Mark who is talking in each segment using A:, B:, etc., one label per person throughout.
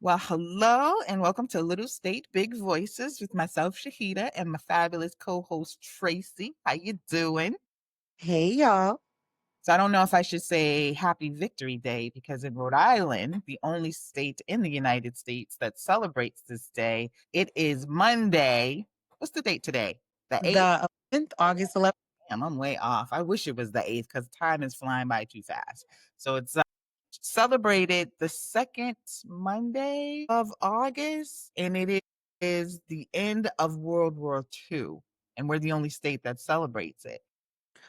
A: Well, hello and welcome to Little State Big Voices with myself, Shahida, and my fabulous co-host Tracy. How you doing?
B: Hey y'all.
A: So I don't know if I should say Happy Victory Day because in Rhode Island, the only state in the United States that celebrates this day, it is Monday. What's the date today? The 8th?
B: The 11th, August 11th.
A: Damn, I'm way off. I wish it was the 8th because time is flying by too fast. So it's celebrated the second Monday of August, and is the end of World War II, and we're the only state that celebrates it.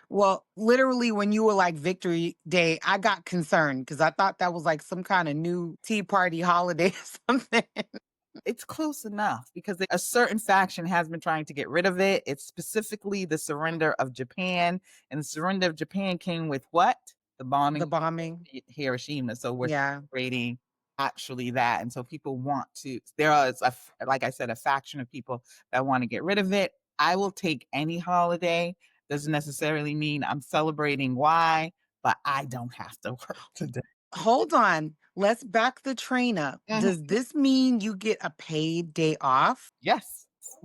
B: Well, literally when you were like Victory Day, I got concerned because I thought that was like some kind of new Tea Party holiday or something.
A: It's close enough because a certain faction has been trying to get rid of it. It's specifically the surrender of Japan, and the surrender of Japan came with what? The bombing
B: The bombing.
A: of Hiroshima. So we're
B: Yeah.
A: celebrating actually that, and so people want to. Like I said, a faction of people that want to get rid of it. I will take any holiday. Doesn't necessarily mean I'm celebrating why, but I don't have to work today.
B: Hold on. Let's back the train up.
A: Mhm.
B: Does this mean you get a paid day off?
A: Yes.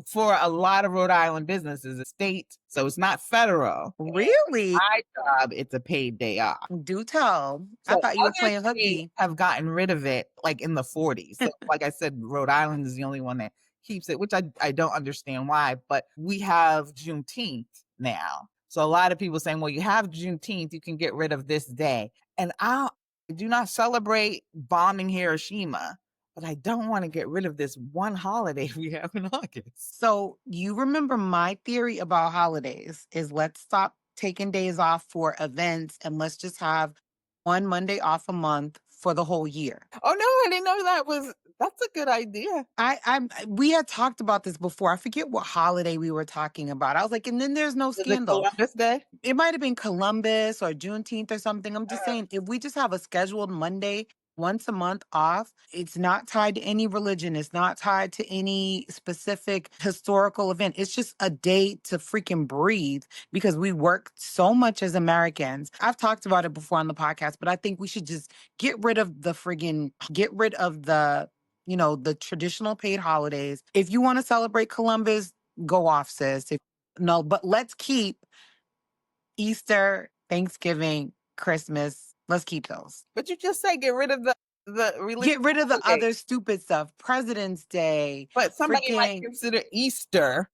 A: For a lot of Rhode Island businesses, it's state, so it's not federal.
B: Really?
A: My job, it's a paid day off.
B: Do tell. I
A: So
B: thought you were
A: other
B: playing
A: states
B: hooky.
A: have gotten rid of it, like, in the '40s. So, like I said, Rhode Island is the only one that keeps it, which I don't understand why, but we have Juneteenth now. So a lot of people saying, "Well, you have Juneteenth, you can get rid of this day." And I do not celebrate bombing Hiroshima, but I don't wanna get rid of this one holiday we have in August.
B: So you remember my theory about holidays is let's stop taking days off for events and let's just have one Monday off a month for the whole year.
A: Oh, no, I didn't know that's a good idea.
B: We had talked about this before. I forget what holiday we were talking about. I was like, and then there's no
A: Was it
B: scandal.
A: Columbus Day?
B: It might have been Columbus or Juneteenth or something. I'm just saying, if we just have a scheduled Monday once a month off, it's not tied to any religion. It's not tied to any specific historical event. It's just a day to freaking breathe because we work so much as Americans. I've talked about it before on the podcast, but I think we should just get rid of the traditional paid holidays. If you want to celebrate Columbus, go off, sis. No, but let's keep Easter, Thanksgiving, Christmas. Let's keep those.
A: But you just say get rid of the religious
B: Get rid of the
A: holiday,
B: other stupid stuff. President's Day,
A: but somebody might
B: freaking
A: consider Easter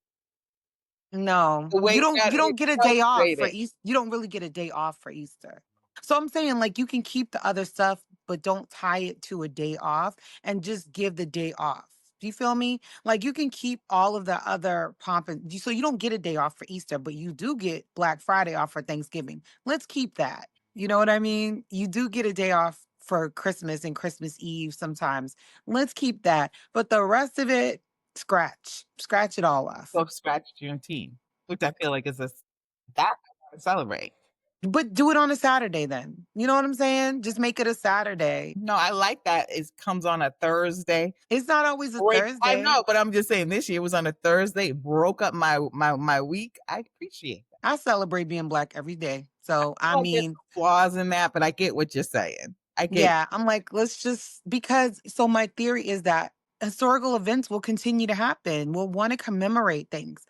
B: no.
A: the way that
B: You don't
A: it's
B: get a day off for
A: celebrated.
B: Easter. You don't really get a day off for Easter. So I'm saying like you can keep the other stuff, but don't tie it to a day off and just give the day off. Do you feel me? Like you can keep all of the other pomp and so you don't get a day off for Easter, but you do get Black Friday off for Thanksgiving. Let's keep that. You know what I mean? You do get a day off for Christmas and Christmas Eve sometimes. Let's keep that. But the rest of it, scratch it all off.
A: Go scratch Juneteenth, which I feel like is that I wanna celebrate.
B: But do it on a Saturday then. You know what I'm saying? Just make it a Saturday.
A: No, I like that it comes on a Thursday.
B: It's not always a
A: I
B: Thursday.
A: know, but I'm just saying this year was on a Thursday. It broke up my week. I appreciate that.
B: I celebrate being Black every day. So, I
A: Well, there's
B: mean,
A: some flaws in that, but I get what you're saying. I get
B: yeah, I'm like, let's just because so my theory is that historical events will continue to happen. We'll want to commemorate things.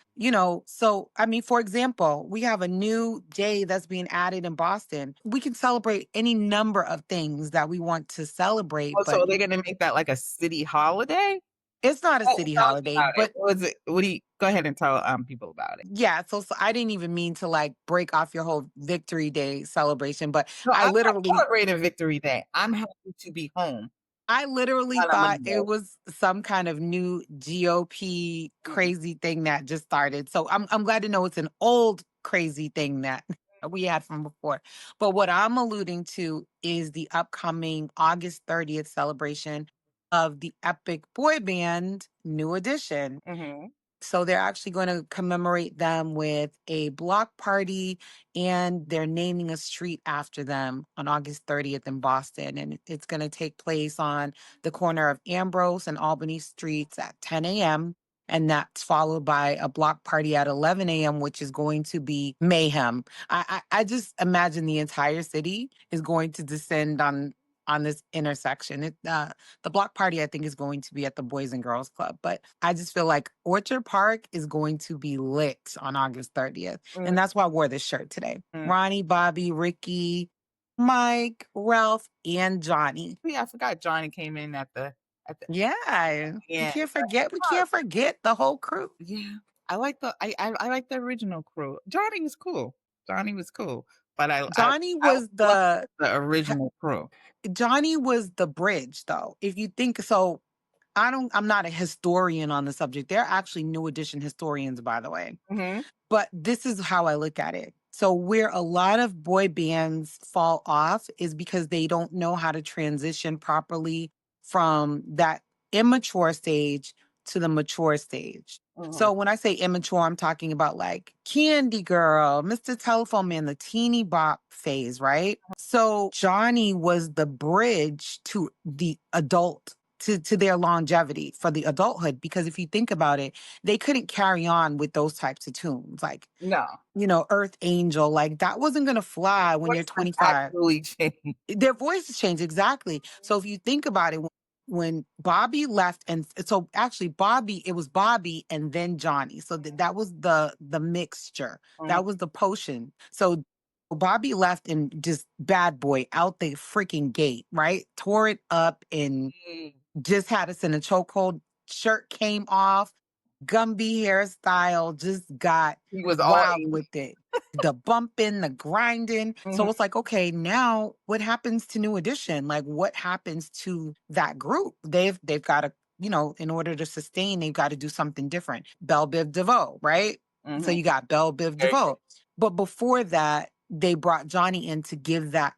B: So I mean, for example, we have a new day that's being added in Boston. We can celebrate any number of things that we want to celebrate,
A: Oh, so
B: but
A: are they gonna make that like a city holiday?
B: it's not a
A: Oh,
B: city
A: tell us
B: holiday.
A: about it.
B: But
A: What is it? What do you go ahead and tell, people about it.
B: yeah, so I didn't even mean to like break off your whole Victory Day celebration, but
A: No,
B: I
A: I'm not
B: literally
A: celebrating Victory Day. I'm happy to be home
B: I literally
A: on a
B: thought
A: Monday.
B: it was some kind of new GOP
A: Mm.
B: crazy thing that just started. So I'm glad to know it's an old crazy thing that we had from before. But what I'm alluding to is the upcoming August 30th celebration of the epic boy band New Edition.
A: Mhm.
B: So they're actually going to commemorate them with a block party, and they're naming a street after them on August 30th in Boston. And it's going to take place on the corner of Ambrose and Albany Streets at 10 a.m. And that's followed by a block party at 11 a.m., which is going to be mayhem. I just imagine the entire city is going to descend on on this intersection. The block party, I think, is going to be at the Boys and Girls Club, but I just feel like Orchard Park is going to be lit on August 30th. And that's why I wore this shirt today.
A: Mm.
B: Ronnie, Bobby, Ricky, Mike, Ralph, and Johnny.
A: Yeah, I forgot Johnny came in at the
B: Yeah.
A: end.
B: We can't forget the whole crew.
A: Yeah, I like I like the original crew. Johnny was cool. Johnny was cool, but
B: Johnny
A: I
B: was
A: love
B: the
A: the original crew.
B: Johnny was the bridge though. If you think so, I'm not a historian on the subject. They're actually new edition historians, by the way.
A: Mhm.
B: But this is how I look at it. So where a lot of boy bands fall off is because they don't know how to transition properly from that immature stage to the mature stage.
A: Mhm.
B: So when I say immature, I'm talking about like Candy Girl, Mr. Telephone Man, the teeny bop phase, right? So Johnny was the bridge to the adult to their longevity for the adulthood. Because if you think about it, they couldn't carry on with those types of tunes. Like,
A: No,
B: Earth Angel, like that wasn't gonna fly when you're
A: voices
B: 25.
A: actually changed.
B: Their voices change exactly. So if you think about it, when Bobby left, and so actually Bobby, it was Bobby and then Johnny. So that was the mixture.
A: Mhm.
B: That was the potion. So Bobby left and just bad boy out the freaking gate, right? Tore it up and just had us in a chokehold. Shirt came off, Gumby hairstyle, just got
A: He was all
B: wild
A: 80.
B: with it. The bumping, the grinding.
A: Mhm.
B: So it's like, okay, now what happens to New Edition? Like, what happens to that group? They've got to, in order to sustain, they've got to do something different. Belle Biv DeVoe, right? So
A: Mhm.
B: you got Belle Biv
A: Very
B: DeVoe. But before that, they brought Johnny in to give that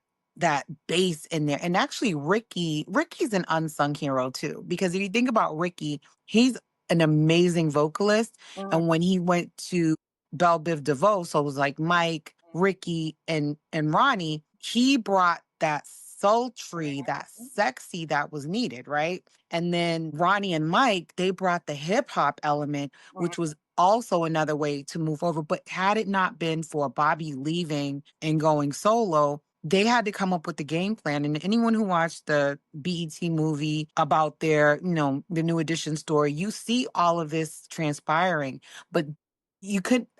B: bass in there. And actually Ricky's an unsung hero too, because if you think about Ricky, he's an amazing vocalist.
A: Mhm.
B: And when he went to Belle Biv DeVoe, so it was like Mike, Ricky, and Ronnie, he brought that sultry, that sexy that was needed, right? And then Ronnie and Mike, they brought the hip hop element,
A: Mhm.
B: which was also another way to move over. But had it not been for Bobby leaving and going solo, they had to come up with the game plan. And anyone who watched the BET movie about the New Edition story, you see all of this transpiring. But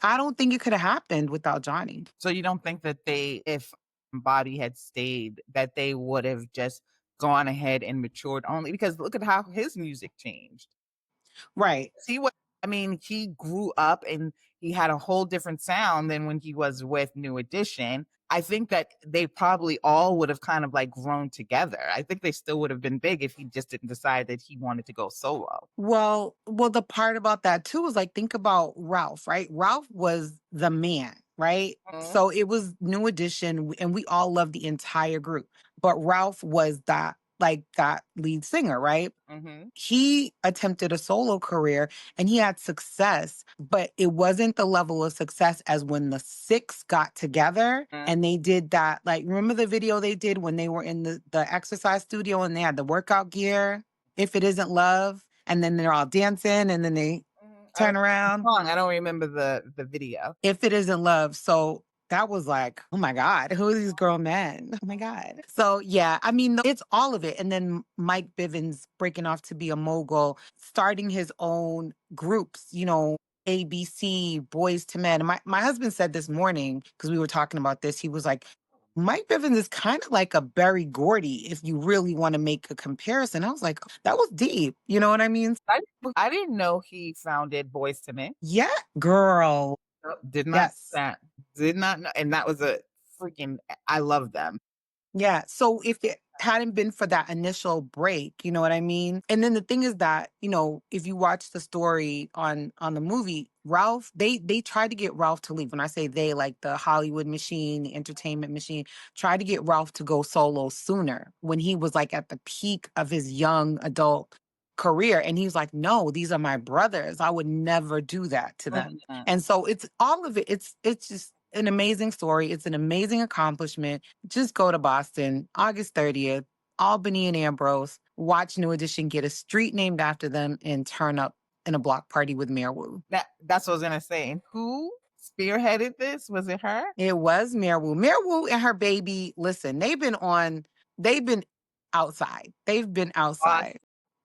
B: I don't think it could have happened without Johnny.
A: So you don't think that if Bobby had stayed, that they would have just gone ahead and matured only because look at how his music changed.
B: Right.
A: He was I mean, he grew up and he had a whole different sound than when he was with New Edition. I think that they probably all would have kind of like grown together. I think they still would have been big if he just didn't decide that he wanted to go solo.
B: Well, the part about that too is like think about Ralph, right? Ralph was the man, right?
A: Mhm.
B: So it was New Edition, and we all loved the entire group. But Ralph was that lead singer, right?
A: Mhm.
B: He attempted a solo career and he had success, but it wasn't the level of success as when the six got together
A: Mhm.
B: and they did that. Like, remember the video they did when they were in the exercise studio and they had the workout gear? If It Isn't Love. And then they're all dancing and then they
A: Mhm. I remember
B: turn
A: the
B: around.
A: song. I don't remember the video.
B: If It Isn't Love. So that was like, oh my God, who are these grown men? Oh my God. So yeah, I mean, it's all of it. And then Mike Bivins breaking off to be a mogul, starting his own groups, ABC, Boys to Men. And my husband said this morning, because we were talking about this, he was like, Mike Bivins is kind of like a Berry Gordy if you really want to make a comparison. I was like, that was deep. You know what I mean?
A: I didn't know he founded Boys to Men.
B: Yeah, girl.
A: Did not know
B: Yes.
A: that. Did not know, and that was a freaking I love them.
B: Yeah. So if it hadn't been for that initial break, you know what I mean? And then the thing is that, if you watch the story on the movie, Ralph, they tried to get Ralph to leave. When I say they, like the Hollywood machine, the entertainment machine, tried to get Ralph to go solo sooner when he was like at the peak of his young adult career. And he was like, no, these are my brothers. I would never do that to them.
A: Mhm.
B: And so it's all of it. It's just an amazing story. It's an amazing accomplishment. Just go to Boston, August 30th, Albany and Ambrose, watch New Edition get a street named after them, and turn up in a block party with Mayor Wu.
A: That's what I was gonna say. And who spearheaded this? Was it her?
B: It was Mayor Wu. Mayor Wu and her baby, listen, they've been outside. They've been
A: Boss,
B: outside.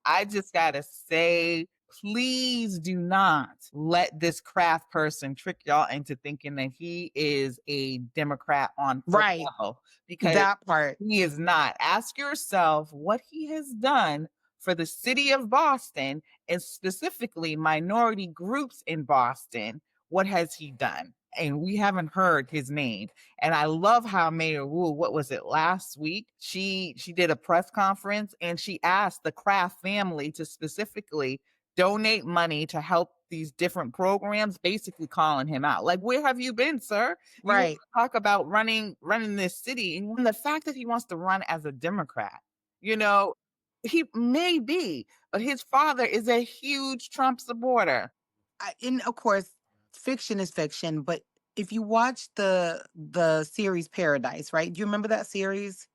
A: I just gotta say, please do not let this Kraft person trick y'all into thinking that he is a Democrat on full
B: Right.
A: level, because
B: That part.
A: he is not. Ask yourself what he has done for the city of Boston and specifically minority groups in Boston. What has he done? And we haven't heard his name. And I love how Mayor Wu, what was it, last week? She did a press conference and she asked the Kraft family to specifically donate money to help these different programs, basically calling him out. Like, where have you been, sir? You want
B: Right.
A: to talk about running this city. And the fact that he wants to run as a Democrat, you know, he may be, but his father is a huge Trump supporter.
B: And of course, fiction is fiction, but if you watch the series Paradise, right? Do you remember that series?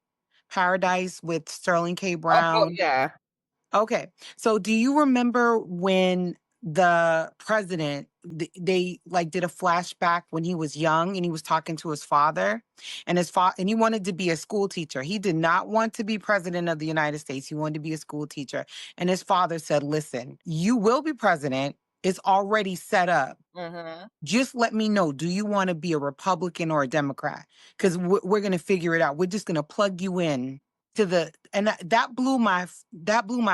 B: Paradise with Sterling K.
A: Oh
B: Brown.
A: yeah.
B: Okay. So do you remember when the president they like did a flashback when he was young and he was talking to his father and his father and he wanted to be a school teacher. He did not want to be president of the United States. He wanted to be a school teacher. And his father said, "Listen, you will be president. It's already set up.
A: Hmm.
B: Just let me know. Do you want to be a Republican or a Democrat? Because we're going to figure it out. We're just going to plug you in to the." And that blew my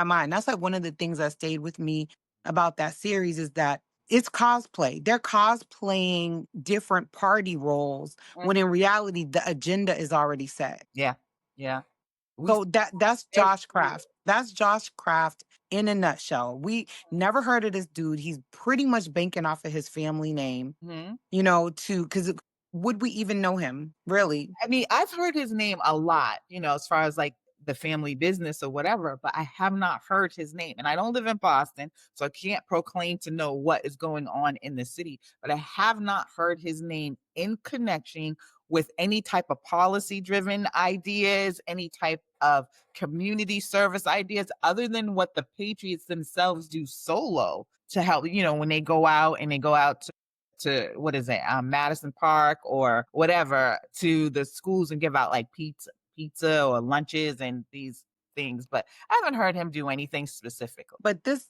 B: mind. That's like one of the things that stayed with me about that series is that it's cosplay. They're cosplaying different party roles when in reality the agenda is already set.
A: Yeah. Yeah. We see
B: So that's
A: every
B: Josh
A: year.
B: Kraft. That's Josh Kraft in a nutshell. We never heard of this dude. He's pretty much banking off of his family name,
A: Mhm.
B: to because would we even know him really?
A: I mean, I've heard his name a lot, as far as like the family business or whatever, but I have not heard his name. And I don't live in Boston, so I can't proclaim to know what is going on in the city, but I have not heard his name in connection with any type of policy driven ideas, any type of community service ideas, other than what the Patriots themselves do solo to help, when they go out and they go out to what is it, Madison Park or whatever, to the schools and give out like pizza or lunches and these things. But I haven't heard him do anything specifically.
B: But this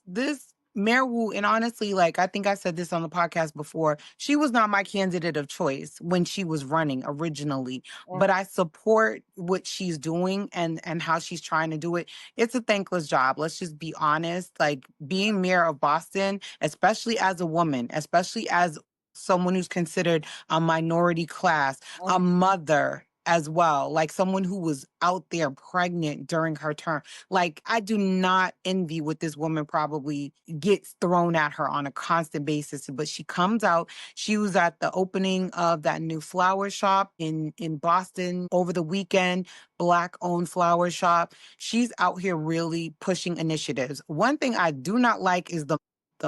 B: Mayor Wu, and honestly, like I think I said this on the podcast before, she was not my candidate of choice when she was running originally.
A: Mm,
B: But I support what she's doing and how she's trying to do it. It's a thankless job. Let's just be honest. Like being mayor of Boston, especially as a woman, especially as someone who's considered a minority class, a
A: mm,
B: mother as well, like someone who was out there pregnant during her term. Like, I do not envy what this woman probably gets thrown at her on a constant basis. But she comes out. She was at the opening of that new flower shop in Boston over the weekend, Black owned flower shop. She's out here really pushing initiatives. One thing I do not like is the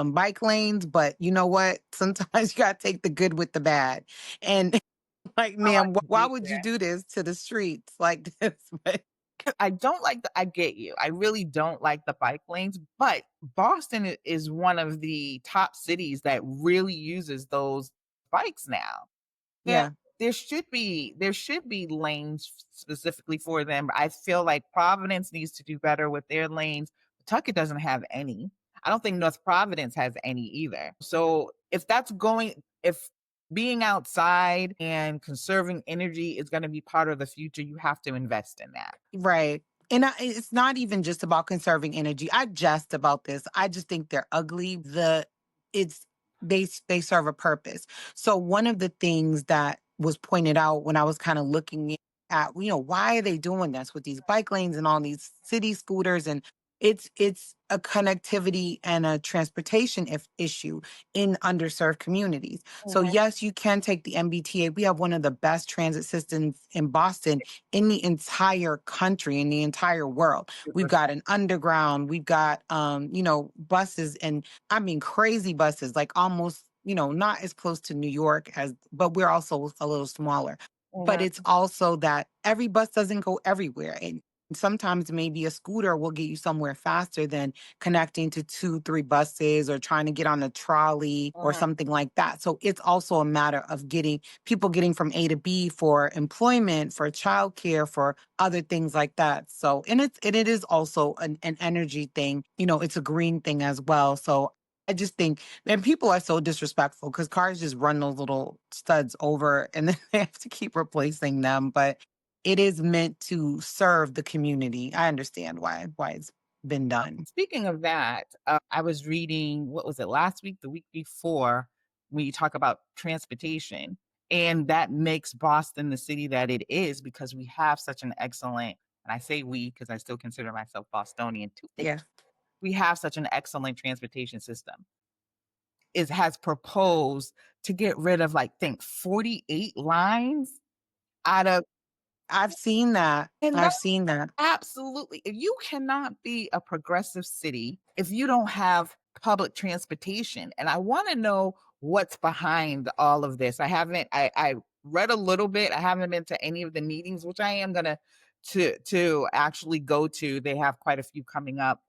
B: bike lanes, but you know what? Sometimes you gotta take the good with the bad. And like,
A: I
B: ma'am,
A: like to
B: why
A: be
B: would you
A: there.
B: do this to the streets like this? But
A: I don't like I get you. I really don't like the bike lanes, but Boston is one of the top cities that really uses those bikes now. Yeah,
B: yeah.
A: there should be lanes specifically for them. I feel like Providence needs to do better with their lanes. Pawtucket doesn't have any. I don't think North Providence has any either. So if being outside and conserving energy is going to be part of the future, you have to invest in that.
B: Right. And it's not even just about conserving energy. I jest about this. I just think they're ugly. It's they serve a purpose. So one of the things that was pointed out when I was kind of looking at, why are they doing this with these bike lanes and all these city scooters, and it's a connectivity and a transportation issue in underserved communities. So
A: Mhm.
B: yes, you can take the MBTA. We have one of the best transit systems in Boston in the entire country, in the entire world. We've got an underground, we've got buses, and I mean crazy buses, like almost, not as close to New York as, but we're also a little smaller. But
A: Mhm.
B: it's also that every bus doesn't go everywhere. And Sometimes maybe a scooter will get you somewhere faster than connecting to 2, 3 buses or trying to get on a trolley or
A: Mm.
B: something like that. So it's also a matter of getting from A to B for employment, for childcare, for other things like that. So, it is also an energy thing. It's a green thing as well. So I just think, and people are so disrespectful because cars just run those little studs over and then they have to keep replacing them. But it is meant to serve the community. I understand why it's been done.
A: Speaking of that, I was reading, what was it, last week, the week before, when you talk about transportation, and that makes Boston the city that it is because we have such an excellent, and I say we because I still consider myself Bostonian too.
B: Yeah.
A: We have such an excellent transportation system. It has proposed to get rid of, like, think 48 lines out of,
B: I've seen that.
A: and
B: I've seen that.
A: absolutely. If you cannot be a progressive city if you don't have public transportation, and I wanna know what's behind all of this. I read a little bit. I haven't been to any of the meetings, which I am gonna to actually go to. They have quite a few coming up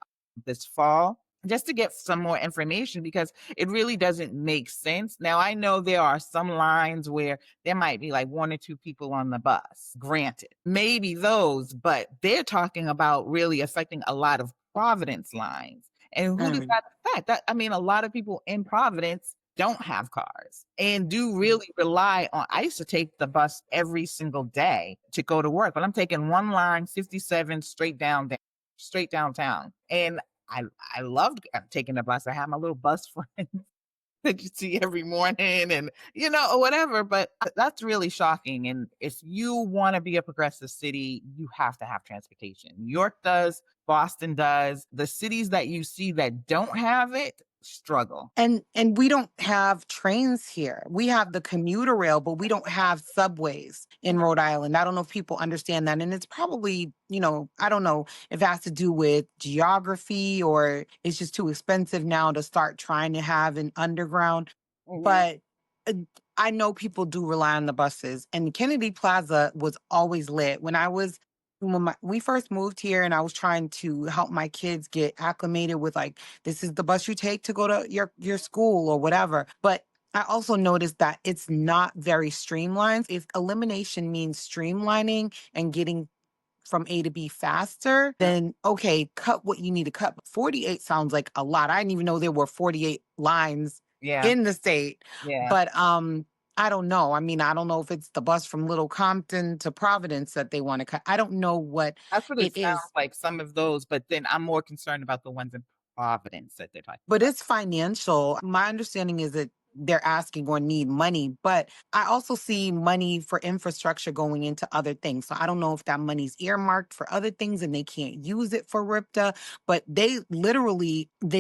A: this fall, just to get some more information because it really doesn't make sense. Now, I know there are some lines where there might be like 1 or 2 people on the bus, granted, maybe those, but they're talking about really affecting a lot of Providence lines. And who does
B: Mm.
A: that affect? I mean, a lot of people in Providence don't have cars and do really rely on. I used to take the bus every single day to go to work, but I'm taking one line, 57, straight downtown. And I I loved taking the bus. I had my little bus friend that you see every morning and, or whatever, but that's really shocking, and if you wanna be a progressive city, you have to have transportation. New York does, Boston does. The cities that you see that don't have it struggle.
B: And we don't have trains here. We have the commuter rail, but we don't have subways in Rhode Island. I don't know if people understand that. And it's probably, I don't know if it has to do with geography or it's just too expensive now to start trying to have an underground.
A: Mhm.
B: But uh, I know people do rely on the buses. And Kennedy Plaza was always lit. We first moved here and I was trying to help my kids get acclimated with like this is the bus you take to go to your school or whatever. But I also noticed that it's not very streamlined. If elimination means streamlining and getting from A to B faster, then okay, cut what you need to cut. But 48 sounds like a lot. I didn't even know there were 48 lines
A: Yeah,
B: in the state.
A: yeah.
B: But I don't know. I mean, I don't know if it's the bus from Little Compton to Providence that they want to cut. I don't know what
A: That's what it
B: it
A: sounds
B: is.
A: like, some of those, but then I'm more concerned about the ones in Providence that they're talking
B: But
A: about.
B: it's financial. My understanding is that they're asking or need money, but I also see money for infrastructure going into other things. So I don't know if that money's earmarked for other things and they can't use it for RIPTA, but they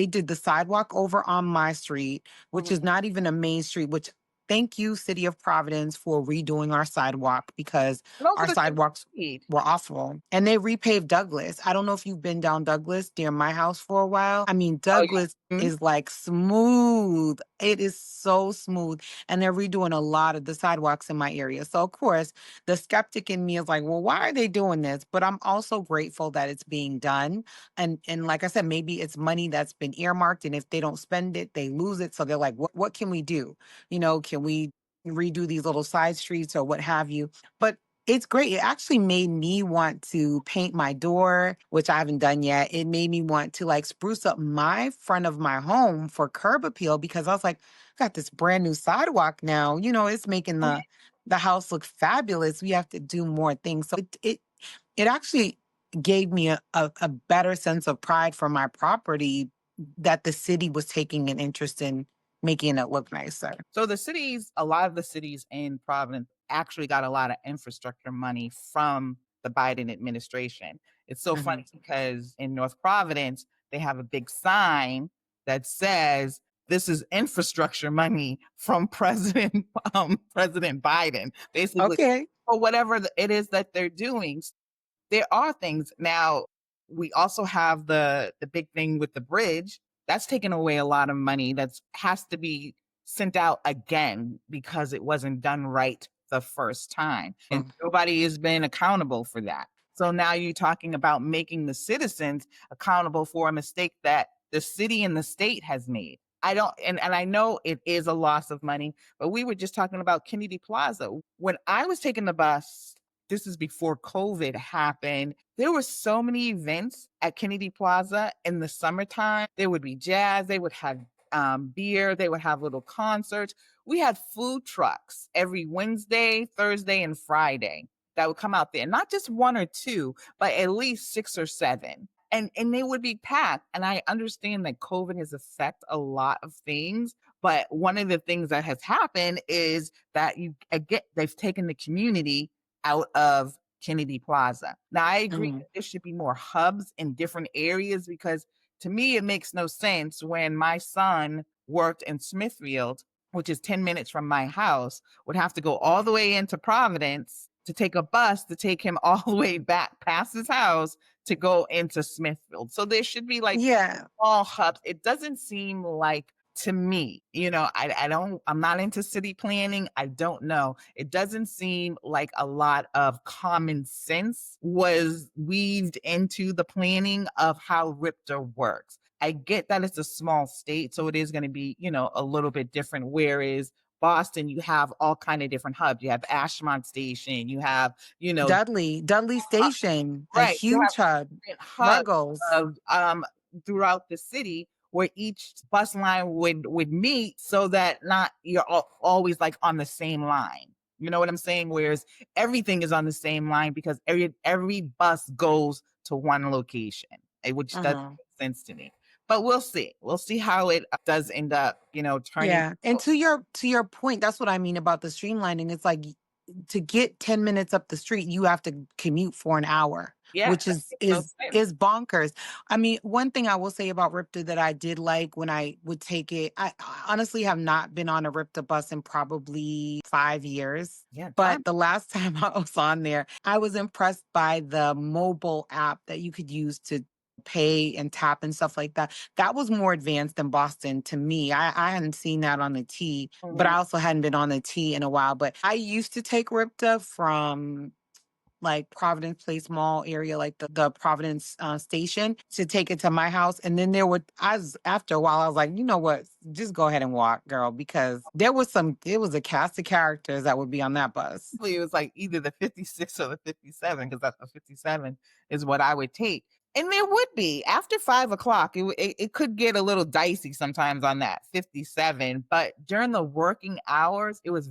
B: did the sidewalk over on my street, which
A: Mhm.
B: is not even a main street, which thank you City of Providence for redoing our sidewalk because
A: And those are
B: our
A: the things
B: sidewalks
A: we need.
B: were awful. And they repaved Douglas. I don't know if you've been down Douglas near my house for a while. I mean,
A: Oh,
B: Douglas
A: yeah. Mhm.
B: is like smooth. It is so smooth. And they're redoing a lot of the sidewalks in my area. So, of course, the skeptic in me is like, well, why are they doing this? But I'm also grateful that it's being done. And like I said, maybe it's money that's been earmarked. And if they don't spend it, they lose it. So they're like, what can we do? Can we redo these little side streets or what have you? But it's great. It actually made me want to paint my door, which I haven't done yet. It made me want to like spruce up my front of my home for curb appeal because I was like, got this brand new sidewalk now. It's making the house look fabulous. We have to do more things. So it actually gave me a better sense of pride for my property that the city was taking an interest in making it look nicer.
A: So a lot of the cities in Providence actually got a lot of infrastructure money from the Biden administration. It's so funny
B: Mhm.
A: because in North Providence, they have a big sign that says, "This is infrastructure money from President President Biden," basically
B: Okay.
A: for whatever it is that they're doing. There are things now. We also have the big thing with the bridge. That's taken away a lot of money that's has to be sent out again because it wasn't done right the first time, and nobody has been accountable for that. So now you're talking about making the citizens accountable for a mistake that the city and the state has made. I don't, and I know it is a loss of money, but we were just talking about Kennedy Plaza. When I was taking the bus, this is before COVID happened. There were so many events at Kennedy Plaza in the summertime. There would be jazz, they would have beer, they would have little concerts. We had food trucks every Wednesday, Thursday, and Friday that would come out there. Not just one or two, but at least six or seven. And they would be packed. And I understand that COVID has affected a lot of things, but one of the things that has happened is that you again they've taken the community out of Kennedy Plaza. Now I agree
B: Mhm.
A: that there should be more hubs in different areas because to me it makes no sense when my son worked in Smithfield, which is 10 minutes from my house, would have to go all the way into Providence to take a bus to take him all the way back past his house to go into Smithfield. So there should be like
B: Yeah.
A: small hubs. It doesn't seem like to me, I'm not into city planning. I don't know. It doesn't seem like a lot of common sense was weaved into the planning of how RIPTA works. I get that it's a small state, so it is going to be, a little bit different. Whereas Boston, you have all kind of different hubs. You have Ashmont Station, you have,
B: Dudley Station, a
A: right, you have
B: huge hub.
A: different hubs
B: Ruggles.
A: of, throughout the city where each bus line would meet so that not you're always, like, on the same line. You know what I'm saying? Whereas everything is on the same line because every bus goes to one location, which doesn't
B: Uh-huh.
A: make sense to me. But we'll see. We'll see how it does end up, turning
B: Yeah. And to your point, that's what I mean about the streamlining. It's like to get 10 minutes up the street, you have to commute for an hour,
A: yeah,
B: which
A: that
B: is
A: makes no
B: is
A: sense.
B: is bonkers. I mean, one thing I will say about RIPTA that I did like when I would take it, I honestly have not been on a RIPTA bus in probably 5 years.
A: Yeah, time.
B: But the last time I was on there, I was impressed by the mobile app that you could use to pay and tap and stuff like that. That was more advanced than Boston to me. I hadn't seen that on the T, but I
A: Mhm.
B: also hadn't been on the T in a while. But I used to take RIPTA from like Providence Place Mall area, like the Providence station, to take it to my house. And then after a while, I was like, you know what? Just go ahead and walk, girl, because it was a cast of characters that would be on that bus.
A: It was like either the 56 or the 57 because that's the 57 is what I would take. And there would be after 5 o'clock, it could get a little dicey sometimes on that 57. But during the working hours, it was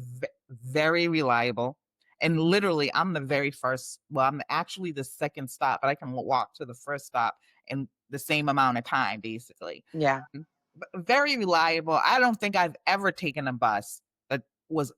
A: very reliable. And literally, I'm the very first. Well, I'm actually the second stop, but I can walk to the first stop in the same amount of time, basically.
B: Yeah.
A: Very reliable. I don't think I've ever taken a bus that was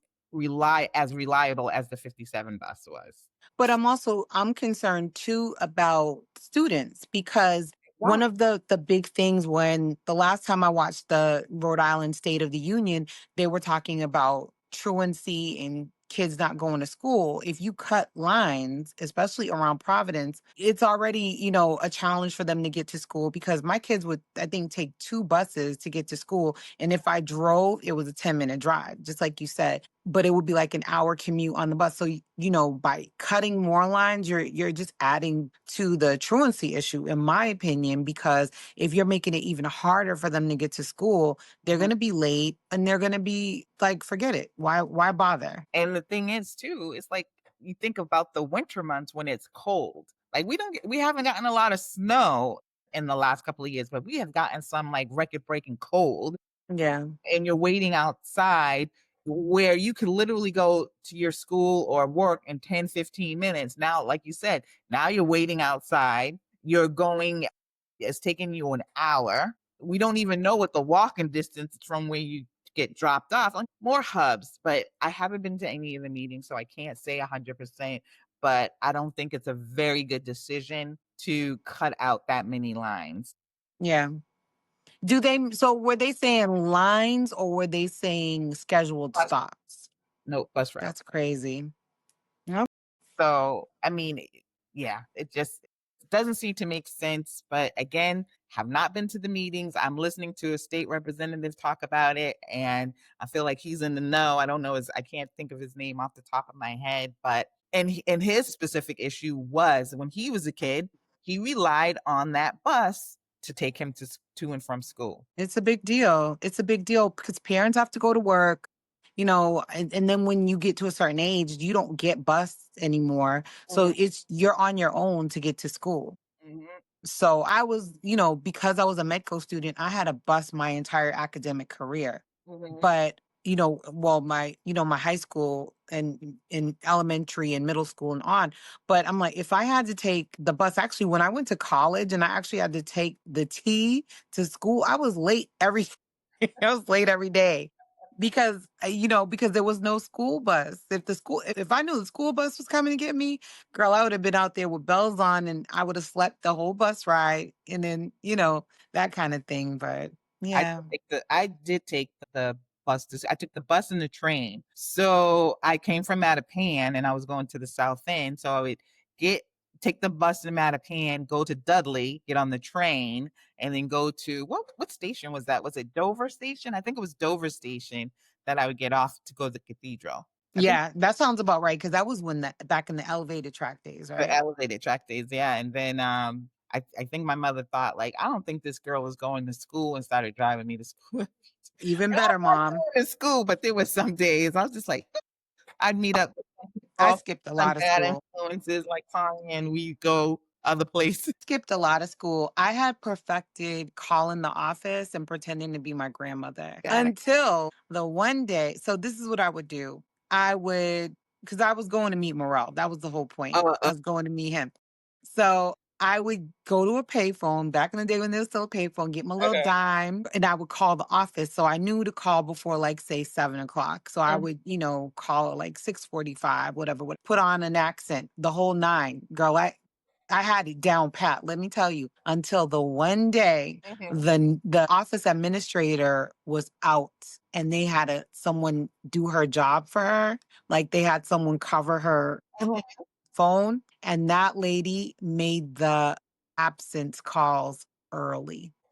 A: as reliable as the 57 bus was.
B: But I'm concerned too about students because
A: Why?
B: one of the big things when the last time I watched the Rhode Island State of the Union, they were talking about truancy and kids not going to school. If you cut lines, especially around Providence, it's already, a challenge for them to get to school because my kids would, I think, take two buses to get to school. And if I drove, it was a 10-minute drive, just like you said, but it would be like an hour commute on the bus. So, by cutting more lines, you're just adding to the truancy issue, in my opinion, because if you're making it even harder for them to get to school, they're
A: Mhm.
B: gonna be late and they're gonna be like, forget it. Why bother?
A: And the thing is too, it's like you think about the winter months when it's cold. Like we haven't gotten a lot of snow in the last couple of years, but we have gotten some like record breaking cold
B: Yeah.
A: and you're waiting outside where you could literally go to your school or work in 10, 15 minutes. Now, like you said, now you're waiting outside. It's taking you an hour. We don't even know what the walking distance from where you get dropped off. Like more hubs, but I haven't been to any of the meetings, so I can't say 100%. But I don't think it's a very good decision to cut out that many lines.
B: Yeah. So were they saying lines or were they saying scheduled
A: Bus,
B: stops?
A: no bus route.
B: That's crazy. Yep.
A: So, I mean, yeah, it just doesn't seem to make sense. But again, have not been to the meetings. I'm listening to a state representative talk about it, and I feel like he's in the know. I don't know I can't think of his name off the top of my head, but And his specific issue was when he was a kid, he relied on that bus to take him to and from school.
B: It's a big deal. It's a big deal because parents have to go to work, and then when you get to a certain age, you don't get bus anymore. So
A: Mhm,
B: you're on your own to get to school.
A: mhm,
B: So I was, because I was a medical student, I had to bus my entire academic career.
A: mhm,
B: But, well, my high school and in elementary and middle school and on. But I'm like, if I had to take the bus, actually, when I went to college and I actually had to take the T to school, I was late I was late every day because there was no school bus. If I knew the school bus was coming to get me, girl, I would have been out there with bells on and I would have slept the whole bus ride and then, that kind of thing. But yeah.
A: I did take the bus to I took the bus and the train. So, I came from Mattapan and I was going to the South End, so I would get take the bus to Mattapan, go to Dudley, get on the train, and then go to what station was that? Was it Dover Station? I think it was Dover Station that I would get off to go to the cathedral. I think
B: Yeah, that sounds about right because that was when back in the elevated track days,
A: the
B: right?
A: elevated track days, yeah, and then, I think my mother thought, like, "I don't think this girl was going to school," and started driving me to school.
B: Even
A: And I
B: better,
A: like
B: mom.
A: going to school, but there were some days I was just like, I'd meet up with some
B: I
A: people,
B: skipped a
A: some
B: lot of
A: bad
B: school.
A: influences like Tanya, and we go other places.
B: Skipped a lot of school. I had perfected calling the office and pretending to be my grandmother
A: Got it.
B: until the one day. So this is what I would do. Because I was going to meet Morel. That was the whole point.
A: Oh,
B: I was going to meet him. So I would go to a payphone back in the day when there was still a payphone, get my little
A: okay.
B: dime, and I would call the office. So I knew to call before, like, say 7 o'clock. So I
A: Mhm,
B: would, call at like 6:45, whatever, would put on an accent, the whole nine. Girl, I had it down pat, let me tell you, until the one day
A: mhm,
B: the office administrator was out and they had someone do her job for her. Like they had someone cover her
A: mhm,
B: phone, and that lady made the absence calls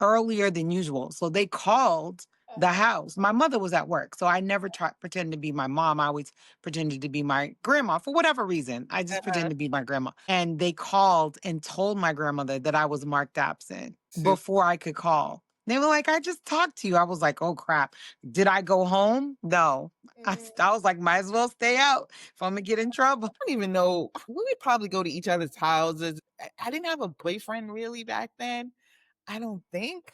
B: earlier than usual. So they called the
A: uh-huh,
B: house. My mother was at work, so I never tried pretend to be my mom. I always pretended to be my grandma for whatever reason. I just
A: uh-huh.
B: pretended to be my grandma. And they called and told my grandmother that I was marked absent
A: Su
B: before I could call. They were like, I just talked to you. I was like, oh crap. Did I go home? No. I was like, might as well stay out if I'm gonna get in trouble.
A: don't even know. We would probably go to each other's houses. I didn't have a boyfriend really back then. I don't think.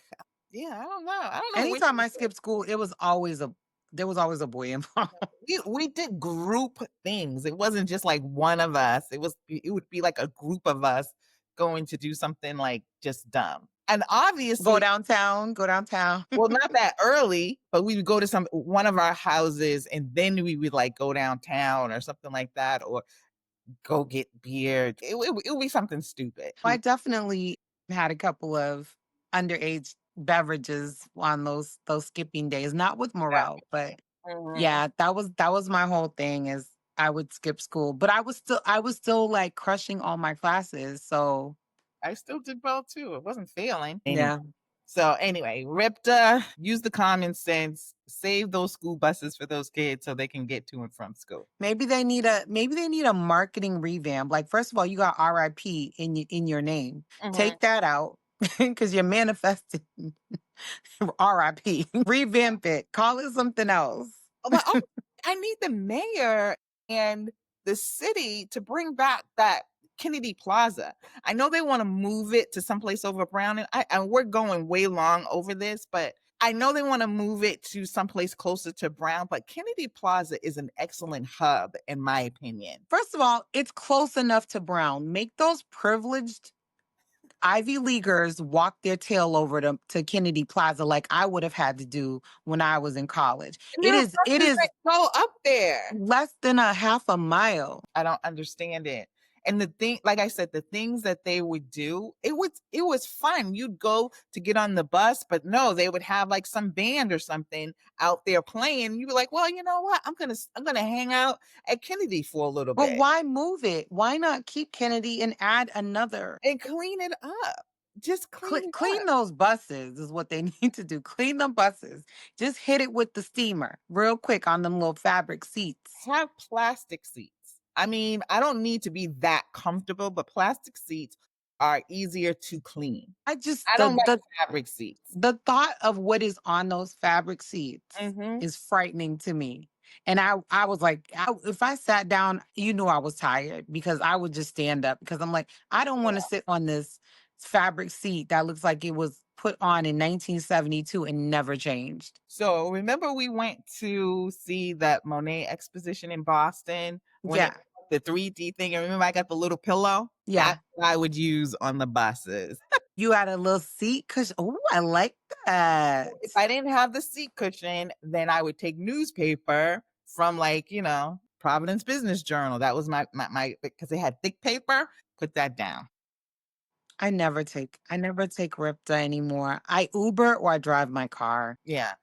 A: Yeah, I don't know. I don't know which
B: Anytime
A: we
B: I skipped school, there was always a boy involved.
A: we did group things. It wasn't just like one of us. It would be like a group of us going to do something like just dumb. And
B: Go
A: obviously,
B: downtown, go downtown.
A: well, not that early, but we would go to some one of our houses and then we would like go downtown or something like that or go get beer. It would be something stupid.
B: I definitely had a couple of underage beverages on those skipping days, not with Morel, but
A: Mhm.
B: yeah, that was my whole thing is I would skip school, but I was still like crushing all my classes. So
A: I still did well too. It wasn't failing. Anyway.
B: yeah.
A: So anyway, RIPTA, use the common sense, save those school buses for those kids so they can get to and from school.
B: Maybe they need a marketing revamp. Like, first of all, you got RIP in your name.
A: Mhm.
B: Take that out because you're manifesting RIP. Revamp it. Call it something else.
A: But I need the mayor and the city to bring back that Kennedy Plaza. I know they want to move it to someplace over Brown, and we're going way long over this, but I know they want to move it to someplace closer to Brown. But Kennedy Plaza is an excellent hub, in my opinion.
B: First of all, it's close enough to Brown. Make those privileged Ivy Leaguers walk their tail over to Kennedy Plaza like I would have had to do when I was in college.
A: And
B: It
A: there are
B: is it
A: buses that
B: is
A: go up there.
B: less than a half a mile.
A: I don't understand it. And the thing, like I said, the things that they would do, it was fun. You'd go to get on the bus, but no, they would have like some band or something out there playing. You'd be like, well, you know what? I'm gonna hang out at Kennedy for a little
B: But
A: bit
B: why move it? Why not keep Kennedy and add another?
A: and clean it up. Just clean it
B: Clean
A: up.
B: those buses is what they need to do. Clean the buses. Just hit it with the steamer real quick on them little fabric seats.
A: Have plastic seats. I mean, I don't need to be that comfortable, but plastic seats are easier to clean.
B: I just
A: I don't like fabric seats.
B: the thought of what is on those fabric seats
A: Mhm.
B: is frightening to me. And I was like, if I sat down, you knew I was tired because I would just stand up because I'm like, I don't want to sit on this fabric seat that looks like it was put on in 1972 and never changed.
A: So, remember we went to see that Monet exposition in Boston when it
B: Yeah.
A: the 3D thing, and remember I got the little pillow?
B: Yeah.
A: That's what I would use on the buses.
B: You had a little seat cushion. Oh, I like that.
A: If I didn't have the seat cushion, then I would take newspaper from, like, Providence Business Journal. That was my because they had thick paper, put that down.
B: I never take Ripta anymore. I Uber or I drive my car.
A: Yeah.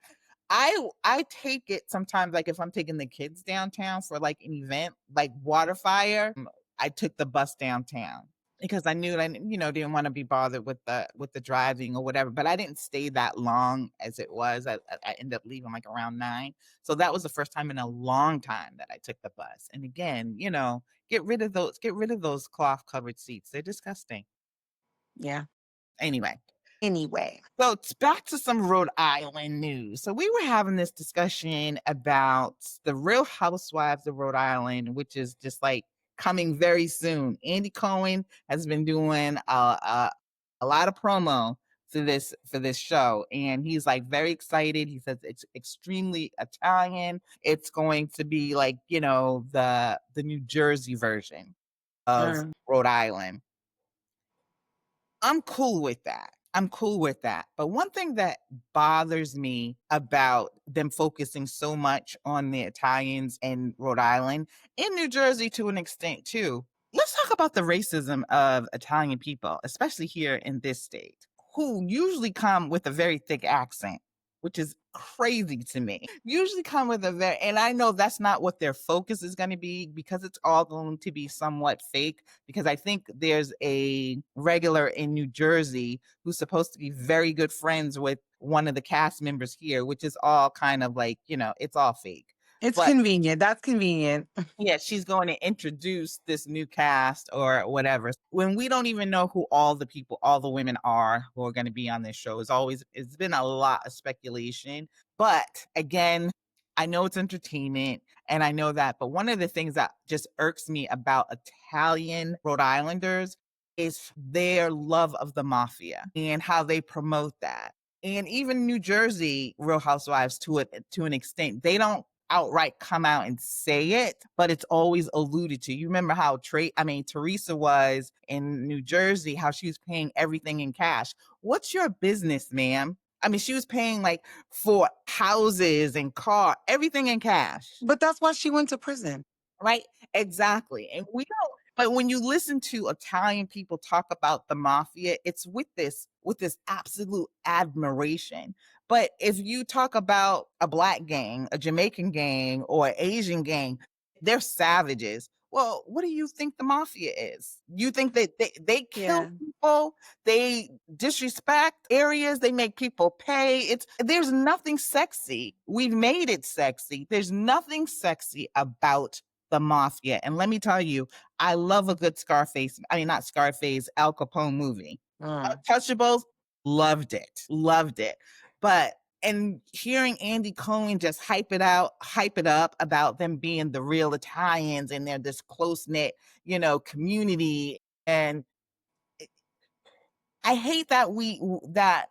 A: I take it sometimes, like, if I'm taking the kids downtown for, like, an event, like Waterfire, I took the bus downtown because I knew that didn't wanna be bothered with the driving or whatever, but I didn't stay that long as it was. I ended up leaving, like, around 9. So that was the first time in a long time that I took the bus, and again, get rid of those cloth-covered seats. They're disgusting.
B: Yeah.
A: Anyway.
B: Anyway.
A: So it's back to some Rhode Island news. So we were having this discussion about the Real Housewives of Rhode Island, which is just like coming very soon. Andy Cohen has been doing a lot of promo for this show, and he's like very excited. He says it's extremely Italian. It's going to be like the New Jersey version of
B: Mm.
A: Rhode Island. I'm cool with that. I'm cool with that. But one thing that bothers me about them focusing so much on the Italians in Rhode Island, in New Jersey to an extent too. Let's talk about the racism of Italian people, especially here in this state, who usually come with a very thick accent, which is crazy to me. Usually come with and I know that's not what their focus is going to be because it's all going to be somewhat fake. Because I think there's a regular in New Jersey who's supposed to be very good friends with one of the cast members here, which is all kind of like, it's all fake.
B: It's
A: But
B: convenient. That's convenient.
A: yeah, she's going to introduce this new cast or whatever. When we don't even know who all the women are who are going to be on this show. It's been a lot of speculation. But again, I know it's entertainment and I know that. But one of the things that just irks me about Italian Rhode Islanders is their love of the mafia and how they promote that. And even New Jersey Real Housewives to an extent, they don't outright come out and say it, but it's always alluded to. You remember how Teresa was in New Jersey, how she was paying everything in cash. What's your business, ma'am? I mean, she was paying like for houses and car, everything in cash.
B: But that's why she went to prison.
A: Right? Exactly. And we don't but when you listen to Italian people talk about the mafia, it's with this absolute admiration. But if you talk about a black gang, a Jamaican gang, or an Asian gang, they're savages. Well, what do you think the mafia is? You think that they kill
B: Yeah.
A: people, they disrespect areas, they make people pay. There's nothing sexy. We've made it sexy. There's nothing sexy about the mafia. And let me tell you, I love a good Scarface. I mean, not Scarface, Al Capone movie.
B: Mm.
A: Untouchables, loved it, loved it. But and hearing Andy Cohen just hype it up about them being the real Italians and they're this close knit, community. And I hate that,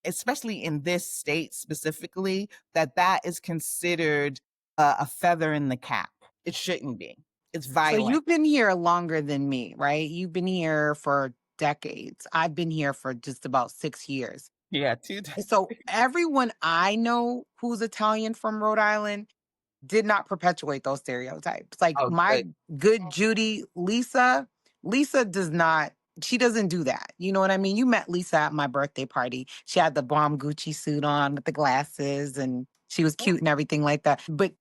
A: especially in this state specifically, that is considered a feather in the cap. It shouldn't be. It's
B: So
A: violent.
B: you've been here longer than me, right? You've been here for decades. I've been here for just about 6 years.
A: Yeah, too.
B: So everyone I know who's Italian from Rhode Island did not perpetuate those stereotypes. Like
A: Oh,
B: my
A: good.
B: good Judy, Lisa does not, she doesn't do that. You know what I mean? You met Lisa at my birthday party. She had the bomb Gucci suit on with the glasses and she was cute and everything like that. But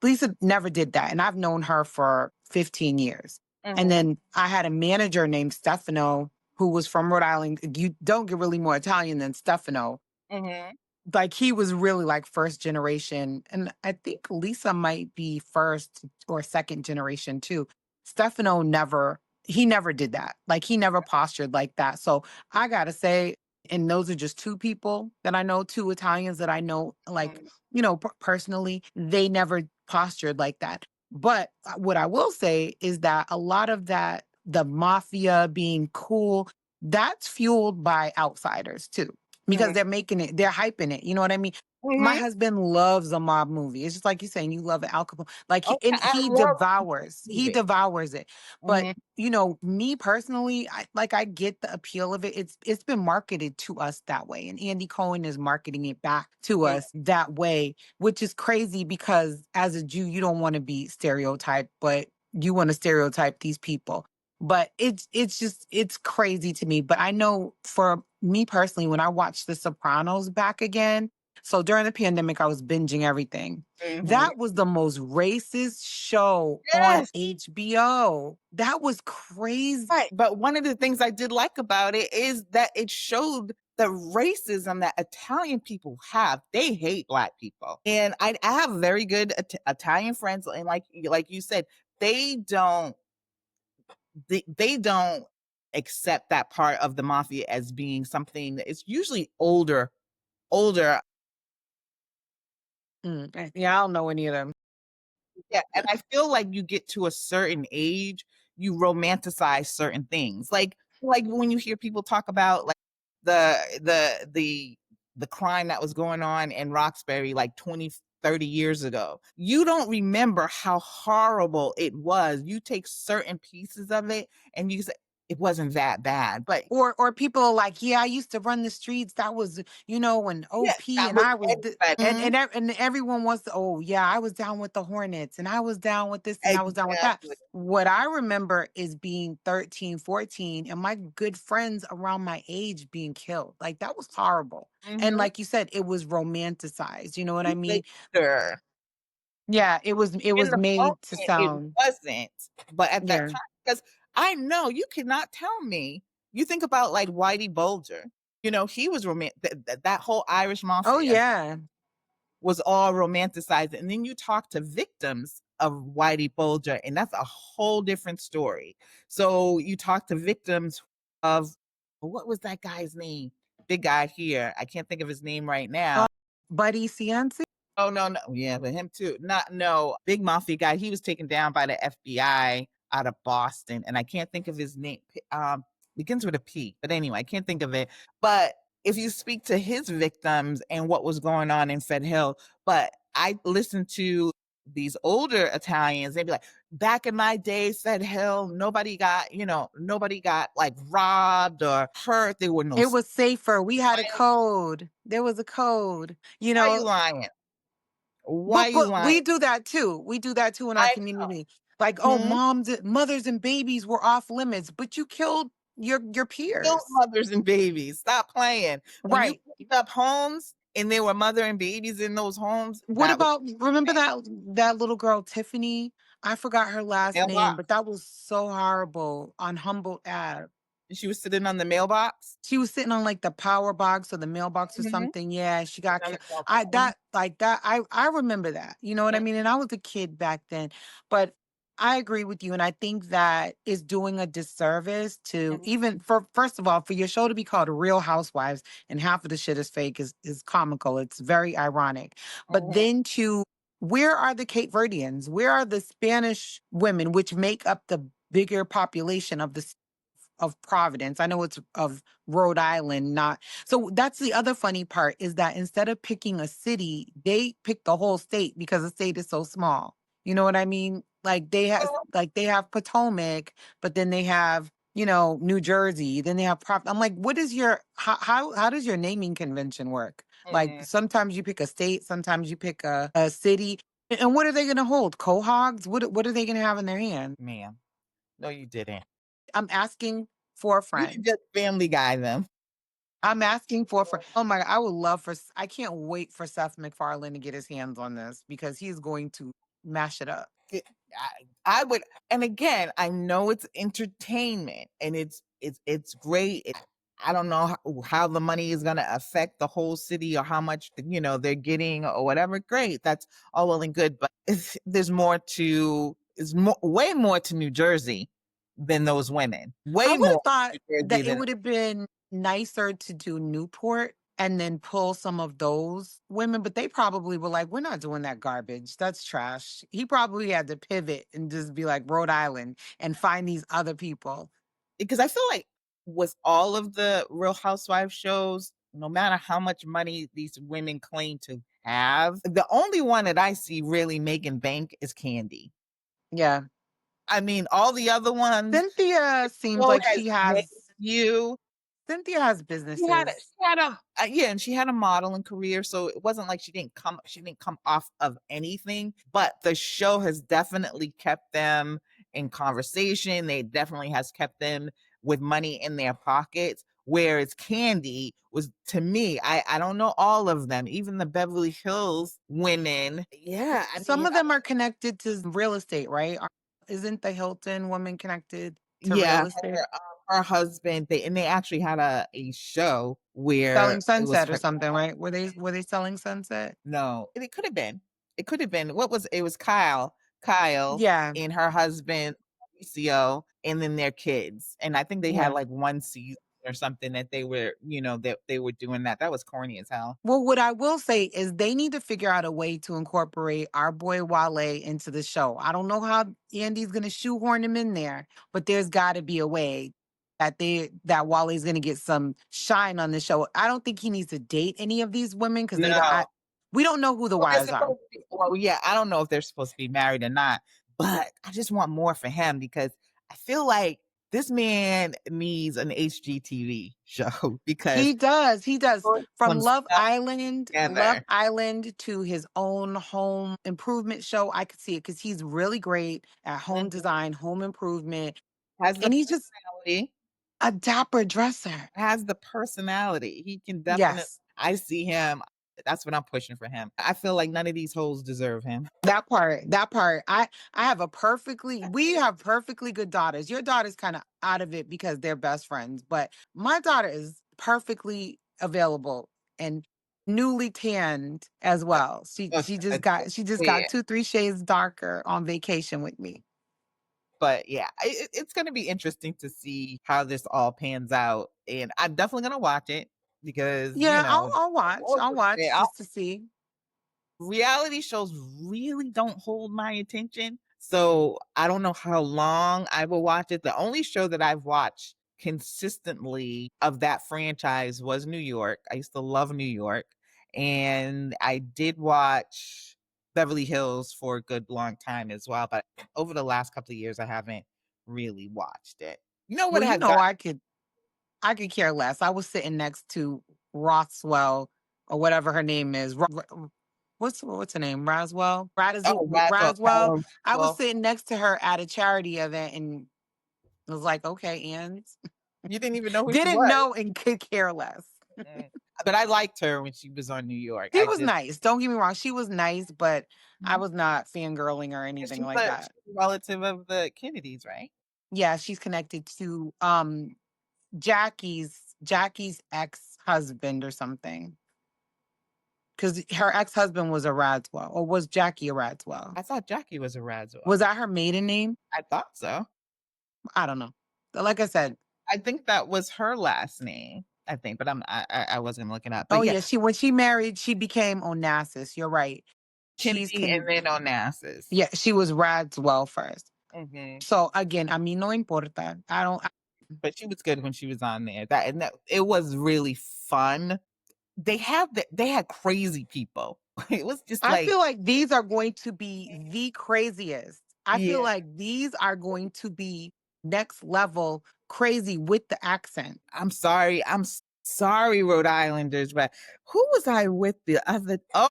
B: Lisa never did that. And I've known her for 15 years. And
A: Mhm,
B: then I had a manager named Stefano who was from Rhode Island. You don't get really more Italian than Stefano.
A: mhm.
B: Like he was really like first generation. And I think Lisa might be first or second generation too. Stefano never, he never did that. Like he never postured like that. So I gotta say, and those are just two people that I know, two Italians that I know, like,
A: Mhm,
B: personally, they never postured like that. But what I will say is that a lot of that, the mafia being cool, that's fueled by outsiders too, because
A: mhm,
B: they're making it, they're hyping it. You know what I mean? My
A: mhm.
B: husband loves a mob movie. It's just like you're saying, you love Al Capone. Like
A: Oh,
B: and
A: I
B: he
A: love
B: he
A: movie.
B: devours it. But
A: Mhm,
B: me personally, I get the appeal of it. It's been marketed to us that way, and Andy Cohen is marketing it back to
A: mhm,
B: us that way, which is crazy because as a Jew, you don't want to be stereotyped, but you want to stereotype these people. But it's crazy to me. But I know for me personally, when I watched The Sopranos back again, so during the pandemic, I was binging everything.
A: mhm.
B: That was the most racist show on
A: Yes.
B: HBO. That was crazy.
A: Right, but one of the things I did like about it is that it showed the racism that Italian people have. They hate Black people, and I have very good Italian friends, and like you said, they don't they don't accept that part of the mafia as being something that it's usually older.
B: Yeah, I don't know any of them.
A: Yeah, and I feel like you get to a certain age, you romanticize certain things. Like when you hear people talk about like the the the the crime that was going on in Roxbury like 20, 30 years ago. You don't remember how horrible it was. You take certain pieces of it and you say it wasn't that bad. But
B: Or people are like, yeah, I used to run the streets. That was, when
A: yeah,
B: OP
A: that
B: and
A: was
B: I was,
A: everybody.
B: and everyone wants to, oh yeah, I was down with the Hornets and I was down with this and I was down with that.
A: Exactly.
B: What I remember is being 13, 14, and my good friends around my age being killed. Like that was horrible. And
A: Mhm.
B: like you said, it was romanticized. You know what I mean?
A: Later.
B: Yeah, it
A: In
B: was
A: the
B: made to
A: moment, it
B: sound.
A: wasn't, but at that
B: Yeah.
A: time, because I know you cannot tell me you think about, like, Whitey Bulger, he was that whole Irish
B: Oh
A: mafia
B: yeah.
A: was all romanticized, and then you talk to victims of Whitey Bulger, and that's a whole different story. So, you talk to victims of what was that guy's name? Big guy here, I can't think of his name right
B: Uh,
A: now.
B: Buddy Cianci.
A: Oh, no, no. Yeah, but him too. Not no, big mafia guy. He was taken down by the FBI out of Boston, and I can't think of his name. Begins with a P, but anyway, I can't think of it. But if you speak to his victims and what was going on in Fed Hill, but I listened to these older Italians, they'd be like, back in my day, Fed Hill, nobody got like robbed or hurt. There were no
B: It was safer. We had a
A: violence.
B: code. There was a code,
A: Why you lying? Why you
B: but
A: lying?
B: we do that too. We do that too in our
A: I
B: community. Like, oh,
A: mhm.
B: mothers and babies were off limits, but you killed your
A: Still
B: peers.
A: mothers and babies. Stop playing. When you
B: Right.
A: picked up homes and there were mother and babies in those homes,
B: What
A: that was
B: about, remember that little girl Tiffany? I forgot her last name,
A: mailbox.
B: but that was so horrible on Humboldt Ave.
A: She was sitting on the mailbox.
B: She was sitting on, like, the power box or the mailbox or
A: Mhm.
B: something. Yeah, she got
A: On the
B: killed. I
A: mailbox.
B: that like that I remember that. You know what I
A: Mhm,
B: mean? And I was a kid back then. But I agree with you, and I think that is doing a disservice to,
A: mhm,
B: even for, first of all, for your show to be called Real Housewives and half of the shit is fake is comical. It's very ironic. But
A: mhm,
B: then to, where are the Cape Verdeans? Where are the Spanish women, which make up the bigger population of the of Providence? I know it's of Rhode Island, not. So that's the other funny part, is that instead of picking a city, they pick the whole state because the state is so small. You know what I mean? Like they have Potomac, but then they have, New Jersey, then they have I'm like, what is your how does your naming convention work? Like
A: mhm.
B: sometimes you pick a state, sometimes you pick a city. And what are they gonna hold? Quahogs? What are they gonna have in their hand?
A: Ma'am. No, you didn't.
B: I'm asking for a
A: You could
B: friend.
A: just Family Guy them.
B: I'm asking for oh my, I would love for I can't wait for Seth MacFarlane to get his hands on this because he's going to mash it up.
A: It I would, and again, I know it's entertainment and it's great. I don't know how the money is gonna affect the whole city or how much, they're getting or whatever. Great, that's all well and good, but there's more to is way more to New Jersey than those women.
B: I
A: Way
B: would
A: more
B: have thought
A: to New Jersey
B: that it
A: than
B: would have been nicer to do Newport and then pull some of those women, but they probably were like, we're not doing that garbage. That's trash. He probably had to pivot and just be like Rhode Island and find these other people.
A: because I feel like with all of the Real Housewives shows, no matter how much money these women claim to have, the only one that I see really making bank is Candy.
B: Yeah.
A: I mean, all the other ones,
B: Cynthia seems
A: show
B: like
A: has made you.
B: Cynthia has businesses.
A: She had a yeah, and she had a modeling career, so it wasn't like she didn't come off of anything, but the show has definitely kept them in conversation. They definitely has kept them with money in their pockets. Whereas Candy was, to me, I don't know all of them, even the Beverly Hills women. Yeah, I
B: Some
A: mean,
B: of them are connected to real estate, right? Isn't the Hilton woman connected to real
A: yeah,
B: estate?
A: her husband, they actually had a show where
B: Selling
A: it was
B: Sunset or
A: her.
B: something, right? Were they selling Sunset?
A: No, it could have been. It could have been. What was it? Was Kyle
B: Yeah,
A: and her husband, Mauricio, and then their kids. And I think they had
B: yeah.
A: like one season or something that they were, that they were doing that. That was corny as hell.
B: Well, what I will say is they need to figure out a way to incorporate our boy Wale into the show. I don't know how Andy's going to shoehorn him in there, but there's got to be a way that Wale's going to get some shine on the show. I don't think he needs to date any of these women because
A: No.
B: we don't know who the
A: Well, they're
B: wives are.
A: supposed to be, well, yeah, I don't know if they're supposed to be married or not, but I just want more for him because I feel like this man needs an HGTV show because
B: He does. He does.
A: put
B: From
A: himself
B: Love
A: together.
B: Island to his own home improvement show, I could see it because he's really great at home
A: Mhm.
B: design, home improvement,
A: Has the
B: and he's just
A: personality.
B: a dapper dresser.
A: Has the personality. He can definitely.
B: Yes,
A: I see him. That's what I'm pushing for him. I feel like none of these hoes deserve him.
B: that part. That part. I have a perfectly. We have perfectly good daughters. Your daughter's kind of out of it because they're best friends, but my daughter is perfectly available and newly tanned as well. She
A: Uh,
B: she
A: uh,
B: just got she just
A: yeah,
B: got 2-3 shades darker on vacation with me.
A: but yeah, it's going to be interesting to see how this all pans out, and I'm definitely going to watch it because
B: Yeah, I'll watch.
A: all
B: I'll
A: the
B: watch just to see.
A: reality shows really don't hold my attention. So I don't know how long I will watch it. The only show that I've watched consistently of that franchise was New York. I used to love New York. And I did watch Beverly Hills for a good long time as well. But over the last couple of years, I haven't really watched it. You know what
B: Well,
A: has got
B: I could care less. I was sitting next to Rothwell or whatever her name is. What's her name? Roswell?
A: oh Razzle
B: Roswell. I was
A: well,
B: sitting next to her at a charity event and was like, okay, and
A: you didn't even know who she
B: didn't
A: was.
B: know and could care less.
A: Mm. But I liked her when she was on New York.
B: She was nice. Don't get me wrong. She was nice, but I
A: Mhm.
B: was not fangirling or
A: Yeah,
B: anything like that.
A: she's a relative of the Kennedys, right?
B: Yeah, she's connected to Jackie's ex-husband or something. Because her ex-husband was a Radswell, or was Jackie a Radswell?
A: I thought Jackie was a Razzle.
B: Was that her maiden name?
A: I thought so.
B: I don't know. Like I said,
A: I think that was her last name. I think, but I wasn't looking up. But
B: oh
A: yeah,
B: yeah, when she married, she became Onassis. You're right. She's
A: Kennedy and
B: can
A: then Onassis.
B: Yeah, she was Radswell first.
A: Hmm.
B: So again, a mí no importa. I don't.
A: But she was good when she was on there. That it was really fun. They had crazy people. It was just
B: I
A: like,
B: feel like these are going to be the craziest. I feel
A: yeah.
B: like these are going to be next level crazy with the accent.
A: I'm sorry. Sorry, Rhode Islanders, but who was I with the other? Oh,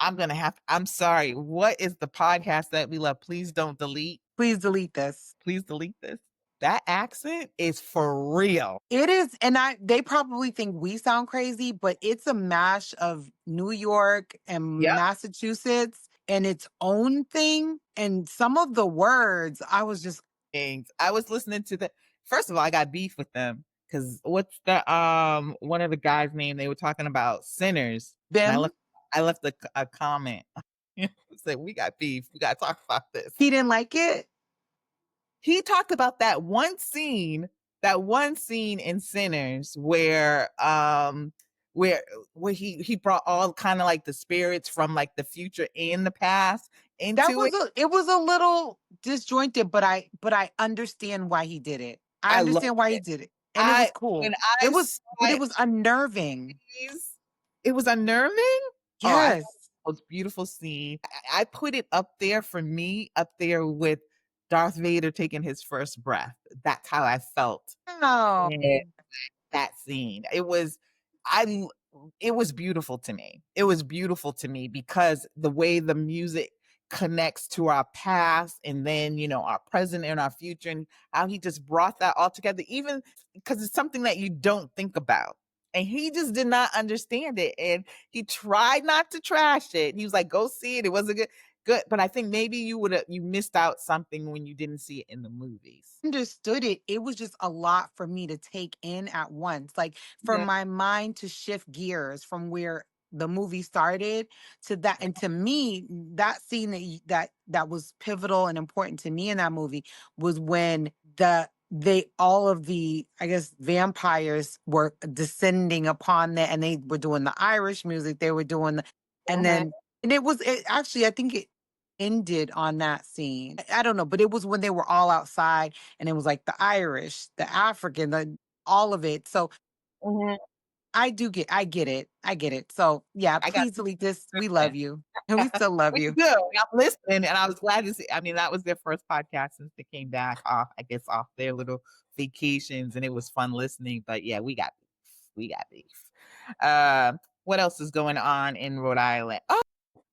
A: I'm sorry. What is the podcast that we love? Please don't delete.
B: Please delete this.
A: Please delete this. That accent is for real.
B: It is, and they probably think we sound crazy, but it's a mash of New York and
A: Yep.
B: Massachusetts and its own thing. And some of the words, I was just
A: Things. I was listening to the first of all, I got beef with them because what's the one of the guys' name? They were talking about sinners, and
B: Bim.
A: I left a comment. Said, "We got beef. We gotta talk about this."
B: He didn't like it?
A: He talked about that one scene in Sinners where he brought all kinda like the spirits from like the future and the past
B: That
A: into
B: was
A: it.
B: a little disjointed, but I understand why he did it. I
A: I loved
B: understand why he
A: it.
B: did it, and it was
A: I when
B: cool.
A: I saw
B: It
A: it
B: was unnerving.
A: movies, it was unnerving. Oh, I thought it
B: Yes.
A: was the most beautiful scene. I put it up there for me, up there with Darth Vader taking his first breath. That's how I felt.
B: Oh.
A: That scene. I it was beautiful to me. It was beautiful to me because the way the music connects to our past and then, our present and our future and how he just brought that all together, even because it's something that you don't think about. And he just did not understand it. And he tried not to trash it. He was like, go see it. It wasn't good. But I think maybe you missed out something when you didn't see it in the movies.
B: Understood it. It was just a lot for me to take in at once. Like for
A: Yeah.
B: my mind to shift gears from where the movie started to that, and to me, that scene that was pivotal and important to me in that movie was when they all of the, I guess, vampires were descending upon that, and they were doing the Irish music. They were doing the, and
A: Mhm.
B: then and it was it actually, I think it ended on that scene. I don't know, but it was when they were all outside, and it was like the Irish, the African, the all of it. So
A: Mhm.
B: I get it. I get it. So yeah,
A: I got
B: please delete this. We
A: it.
B: love you. And we still love
A: We
B: you.
A: do. I'm listening, and I was glad to see. I mean, that was their first podcast since they came back off, I guess, off their little vacations, and it was fun listening. But yeah, we got beef. We got beef. What else is going on in Rhode Island? Oh,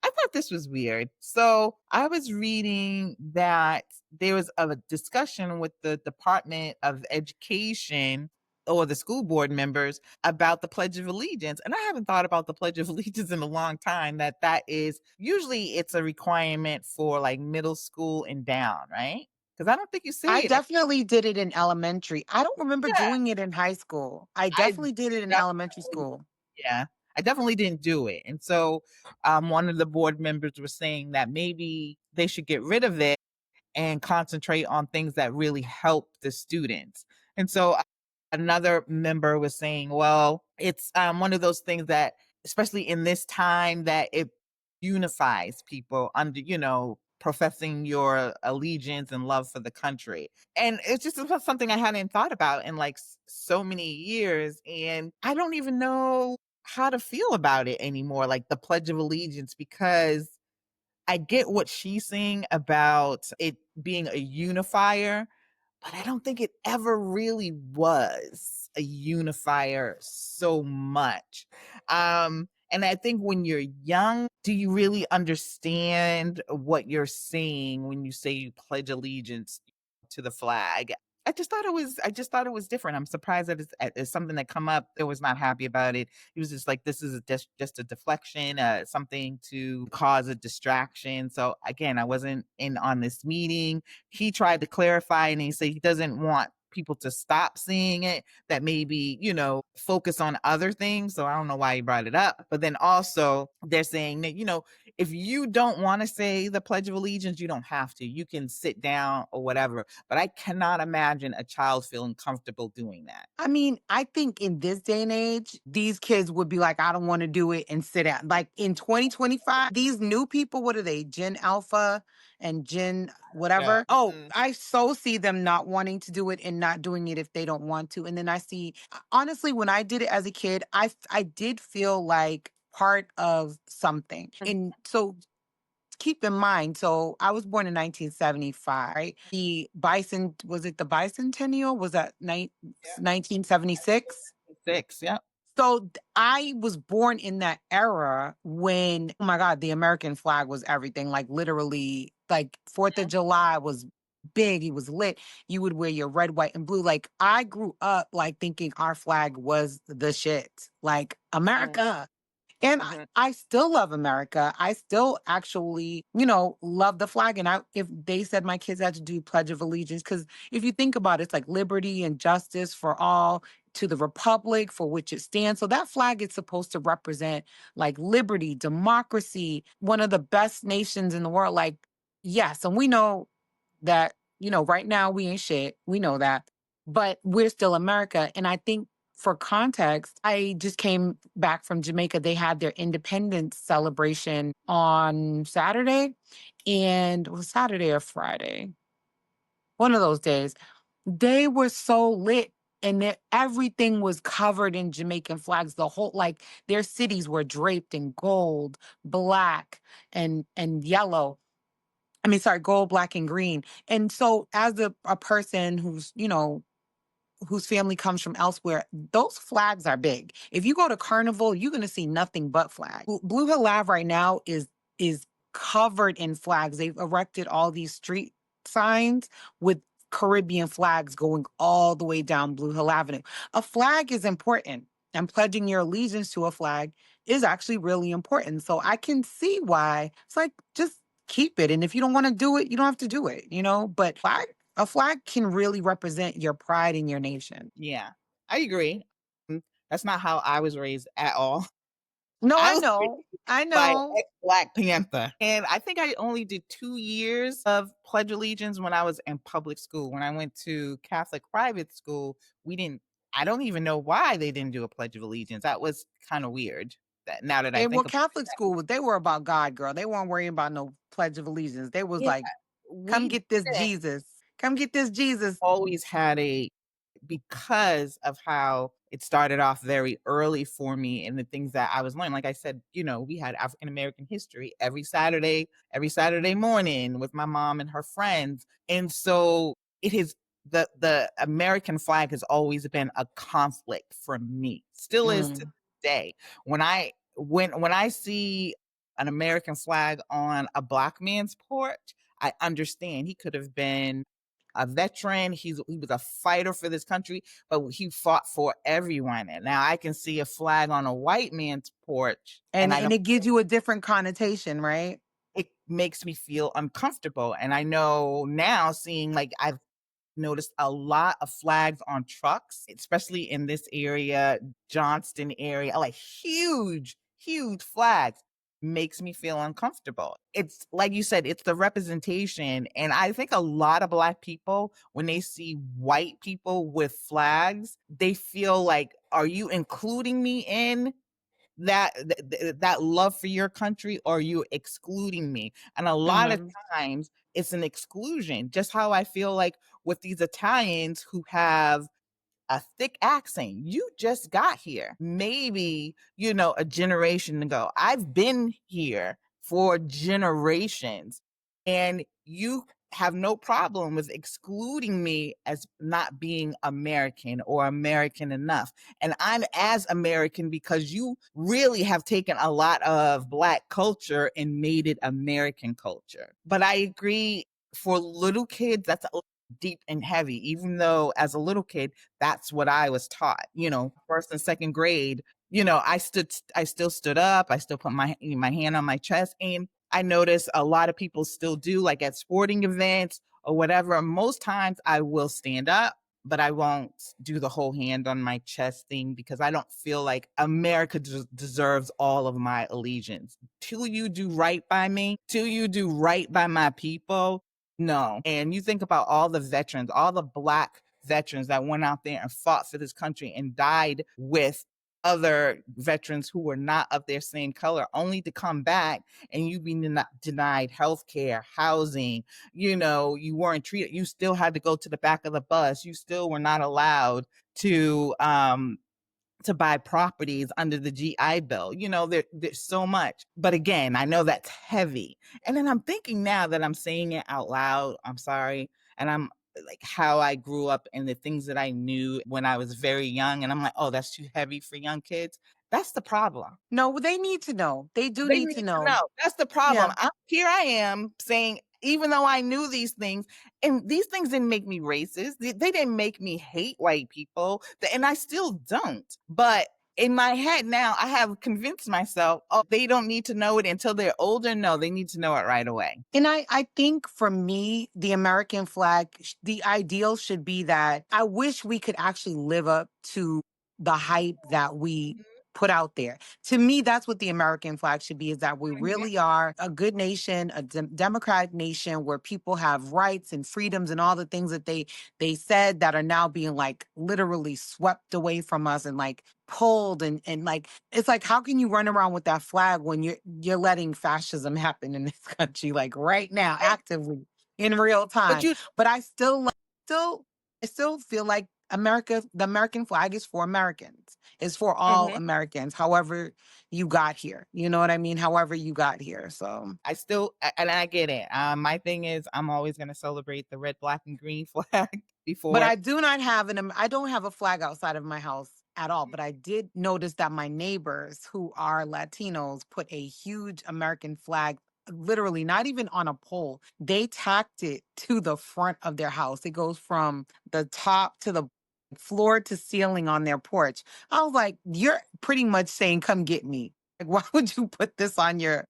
A: I thought this was weird. So I was reading that there was a discussion with the Department of Education or the school board members about the Pledge of Allegiance. And I haven't thought about the Pledge of Allegiance in a long time. That is usually it's a requirement for like middle school and down, right? Because I don't think you say
B: I
A: it.
B: definitely did it in elementary. I don't remember
A: Yeah,
B: doing it in high school. I
A: I
B: definitely did it in elementary
A: definitely,
B: school.
A: yeah, I definitely didn't do it. And so one of the board members was saying that maybe they should get rid of it and concentrate on things that really help the students. And so another member was saying, well, it's one of those things that, especially in this time, that it unifies people under, professing your allegiance and love for the country. And it's just something I hadn't thought about in like so many years. And I don't even know how to feel about it anymore, like the Pledge of Allegiance, because I get what she's saying about it being a unifier, but I don't think it ever really was a unifier so much. And I think when you're young, do you really understand what you're saying when you say you pledge allegiance to the flag? I just thought it was different. I'm surprised that it's something that come up. They was not happy about it. He was just like, this is just a deflection, something to cause a distraction. So again, I wasn't in on this meeting. He tried to clarify and he said he doesn't want people to stop seeing it, that maybe, focus on other things. So I don't know why he brought it up. But then also they're saying that, if you don't want to say the Pledge of Allegiance, you don't have to. You can sit down or whatever. But I cannot imagine a child feeling comfortable doing that.
B: I mean, I think in this day and age, these kids would be like, I don't want to do it and sit down. Like in 2025, these new people, what are they? Gen Alpha and Gen
A: Yeah.
B: whatever. Oh,
A: Mhm.
B: I so see them not wanting to do it and not doing it if they don't want to. And then I see, honestly, when I did it as a kid, I did feel like part of something. And so keep in mind, so I was born in 1975, right? The bison, was it the bicentennial? Was that
A: Yeah.
B: 1976?
A: 6. Yeah.
B: So I was born in that era when, oh my God, the American flag was everything. Like literally, like 4th of July was big. It was lit. You would wear your red, white, and blue. Like I grew up like thinking our flag was the shit. Like
A: Mhm.
B: America. And
A: Mhm.
B: I still love America. I still actually, love the flag. And if they said my kids had to do Pledge of Allegiance, because if you think about it, it's like liberty and justice for all. to the republic for which it stands. So that flag is supposed to represent like liberty, democracy, one of the best nations in the world. Like, yes, and we know that, right now we ain't shit. We know that. But we're still America. And I think for context, I just came back from Jamaica. They had their independence celebration on Saturday. And it was Saturday or Friday, one of those days. They were so lit and everything was covered in Jamaican flags. The whole, like, their cities were draped in gold, black, and yellow. I mean, sorry, gold, black, and green. And so as a person whose family comes from elsewhere, those flags are big. If you go to Carnival, you're going to see nothing but flags. Blue Hill Ave right now is covered in flags. They've erected all these street signs with Caribbean flags going all the way down Blue Hill Avenue. A flag is important, and pledging your allegiance to a flag is actually really important. So I can see why it's like, just keep it. And if you don't want to do it, you don't have to do it. But a flag can really represent your pride in your nation.
A: Yeah, I agree. That's not how I was raised at all.
B: No,
A: I
B: I
A: was raised
B: know. I
A: by
B: know.
A: ex-Black Panther, and I think I only did 2 years of pledge allegiance when I was in public school. When I went to Catholic private school, we didn't I don't even know why they didn't do a pledge of allegiance. That was kinda weird, that now that I
B: And well,
A: think about
B: Catholic school, they were about God, girl. They weren't worrying about no Pledge of Allegiance. They was
A: yeah,
B: like, come
A: we
B: get this
A: didn't
B: Jesus. Come get this Jesus.
A: always had a because of how it started off very early for me and the things that I was learning. Like I said, we had African American history every Saturday morning with my mom and her friends. And so it is the American flag has always been a conflict for me. Still is to
B: Mm.
A: this day. When I see an American flag on a Black man's porch, I understand he could have been a veteran. He was a fighter for this country, but he fought for everyone. And now I can see a flag on a white man's porch,
B: And
A: and I
B: and
A: don't.
B: it gives you a different connotation, right?
A: It makes me feel uncomfortable. And I know now, seeing like I've noticed a lot of flags on trucks, especially in this area, Johnston area, like huge, huge flags makes me feel uncomfortable. It's like you said, it's the representation. And I think a lot of Black people, when they see white people with flags, they feel like, are you including me in that love for your country, or are you excluding me? And a lot of
B: Hmm.
A: times it's an exclusion, just how I feel like with these Italians who have a thick accent. You just got here. Maybe, a generation ago. I've been here for generations, and you have no problem with excluding me as not being American or American enough. And I'm as American because you really have taken a lot of Black culture and made it American culture. But I agree, for little kids, that's deep and heavy, even though as a little kid, that's what I was taught. First and second grade, I still stood up. I still put my hand on my chest. And I noticed a lot of people still do, like at sporting events or whatever. Most times I will stand up, but I won't do the whole hand on my chest thing, because I don't feel like America deserves all of my allegiance. Till you do right by me, till you do right by my people, no. And you think about all the veterans, all the Black veterans that went out there and fought for this country and died with other veterans who were not of their same color, only to come back and you being denied health care, housing. You weren't treated. You still had to go to the back of the bus. You still were not allowed to buy properties under the GI Bill. There's so much. But again, I know that's heavy. And then I'm thinking now that I'm saying it out loud, I'm sorry. And I'm like, how I grew up and the things that I knew when I was very young. And I'm like, oh, that's too heavy for young kids. That's the problem.
B: No, they need to know. They do
A: They
B: need
A: need
B: to
A: to
B: know.
A: know. That's the problem.
B: Yeah.
A: Here I am saying, even though I knew these things, and these things didn't make me racist. They didn't make me hate white people, and I still don't. But in my head now, I have convinced myself, oh, they don't need to know it until they're older. No, they need to know it right away.
B: And I think for me, the American flag, the ideal should be that I wish we could actually live up to the hype that we put out there. To me, that's what the American flag should be, is that we
A: Mhm.
B: really are a good nation, a democratic nation where people have rights and freedoms and all the things that they said that are now being like literally swept away from us and like pulled and like it's like how can you run around with that flag when you're letting fascism happen in this country like right now
A: Right.
B: actively in real
A: But
B: time.
A: you
B: But I still I still feel like the American flag is for Americans. It's for all
A: Mhm.
B: Americans, however you got here. You know what I mean? However you got here. So
A: I still and I get it. My thing is I'm always gonna celebrate the red, black, and green flag
B: but
A: before.
B: I do not have I don't have a flag outside of my house at all. But I did notice that my neighbors who are Latinos put a huge American flag, literally not even on a pole. They tacked it to the front of their house. It goes from the top to the floor to ceiling on their porch. I was like, you're pretty much saying, come get me. Like, why would you put this on your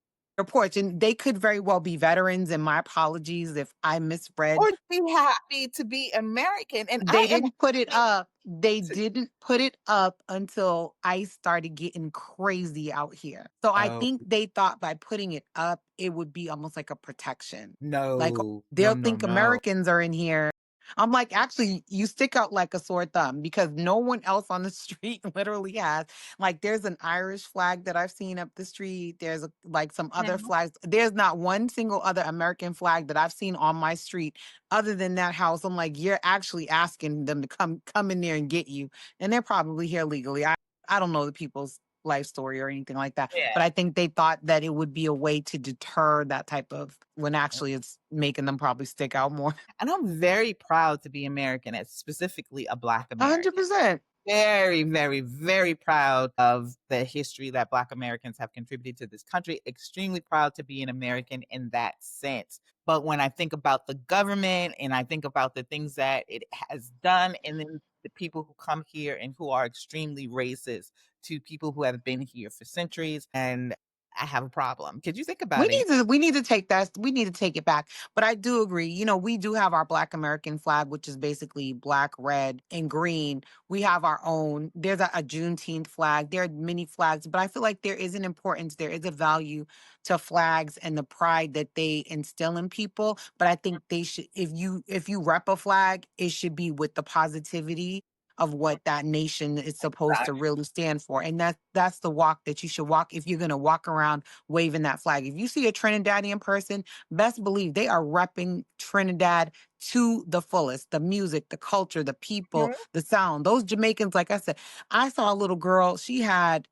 B: porch? And they could very well be veterans. And my apologies if I misread.
A: Or be happy to be American, and
B: They
A: I am
B: didn't put it
A: happy
B: up. They
A: to.
B: didn't put it up until ICE started getting crazy out here. So I
A: Oh,
B: think they thought by putting it up, it would be almost like a protection. Like
A: no. No,
B: they'll
A: no,
B: think
A: no.
B: Americans are in here. I'm like, actually, you stick out like a sore thumb because no one else on the street literally has. Like, there's an Irish flag that I've seen up the street. There's like some other
A: Mhm.
B: flags. There's not one single other American flag that I've seen on my street other than that house. I'm like, you're actually asking them to come in there and get you. And they're probably here legally. I don't know the people's life story or anything like that.
A: Yeah.
B: But I think they thought that it would be a way to deter that type of when actually it's making them probably stick out more.
A: And I'm very proud to be American, and specifically a Black American.
B: 100%.
A: Very, very, very proud of the history that Black Americans have contributed to this country. Extremely proud to be an American in that sense. But when I think about the government and I think about the things that it has done, and then the people who come here and who are extremely racist to people who have been here for centuries, and I have a problem. Could you think about it?
B: We need to take that. We need to take it back. But I do agree. You know, we do have our Black American flag, which is basically black, red, and green. We have our own. There's a Juneteenth flag. There are many flags, but I feel like there is an importance. There is a value to flags and the pride that they instill in people. But I think they should. If you rep a flag, it should be with the positivity of what that nation is supposed to really stand for. And that's the walk that you should walk if you're going to walk around waving that flag. If you see a Trinidadian person, best believe they are repping Trinidad to the fullest. The music, the culture, the people,
A: Mhm.
B: the sound. Those Jamaicans, like I said, I saw a little girl. She had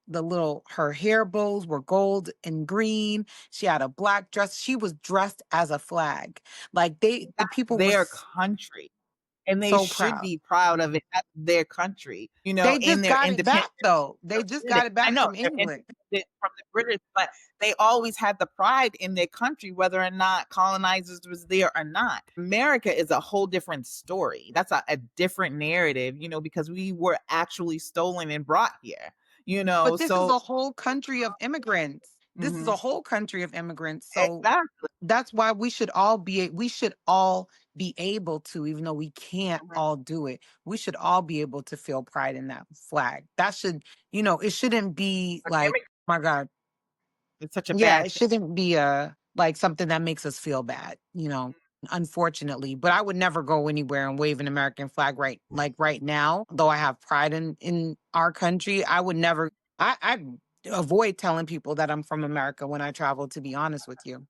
B: her hair bows were gold and green. She had a black dress. She was dressed as a flag. Like the
A: That's
B: people were
A: their country, and they
B: so
A: should
B: proud.
A: be proud of it. That's their country,
B: They
A: in
B: just
A: their
B: got it
A: independence.
B: back though. They just
A: British.
B: got it
A: I
B: back
A: know
B: from
A: they're
B: England.
A: independent from the British, but they always had the pride in their country, whether or not colonizers was there or not. America is a whole different story. That's a different narrative, because we were actually stolen and brought here,
B: But this is
A: so
B: a whole country of immigrants. This is
A: mhm,
B: a whole country of immigrants. So
A: exactly.
B: that's why we should all be able to, even though we can't
A: Mhm.
B: all do it, we should all be able to feel pride in that flag. That should, it shouldn't be
A: But
B: like,
A: immigrants
B: my God.
A: is such a
B: Yeah,
A: bad
B: it
A: thing.
B: shouldn't be like something that makes us feel bad, unfortunately. But I would never go anywhere and wave an American flag right now, though I have pride in our country. I would never I avoid telling people that I'm from America when I travel, to be honest with you.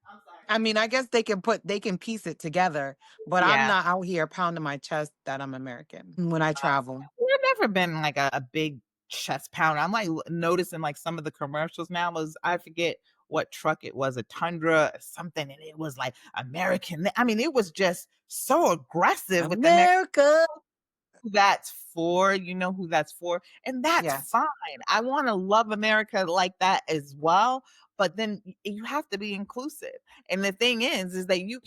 A: I'm sorry.
B: I mean, I guess they can piece it together, but I'm
A: Yeah.
B: not out here pounding my chest that I'm American when I travel.
A: I've never been like a big chest pounder. I'm like noticing like some of the commercials now was I forget what truck it was, a Tundra or something, and it was like American. I mean, it was just so aggressive with America.
B: America.
A: Who that's for, who that's for, and that's
B: Yes.
A: fine. I want to love America like that as well, but then you have to be inclusive. And the thing is that you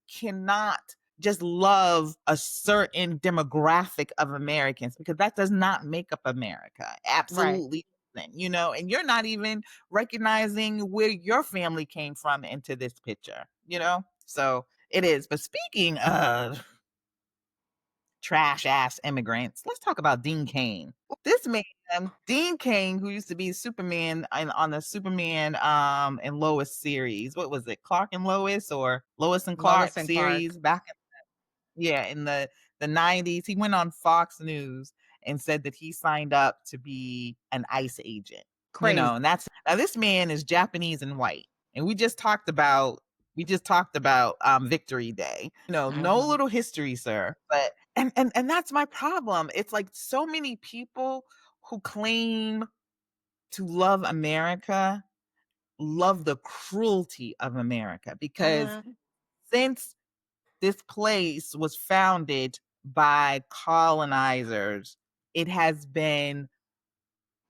A: cannot just love a certain demographic of Americans because that does not make up America.
B: Right.
A: Absolutely doesn't, and you're not even recognizing where your family came from into this picture. So it is. But speaking of trash ass immigrants, let's talk about Dean Cain. This man, Dean Cain, who used to be Superman on the Superman and Lois series. What was it? Clark and Lois or Lois and
B: Lois
A: Clark
B: and Clark.
A: series back in the 90s. He went on Fox News and said that he signed up to be an ICE agent.
B: Crazy.
A: And that's now this man is Japanese and white. And we just talked about Victory Day. No
B: Mhm.
A: little history, sir. But and that's my problem. It's like so many people who claim to love America love the cruelty of America because
B: Mhm.
A: since this place was founded by colonizers, it has been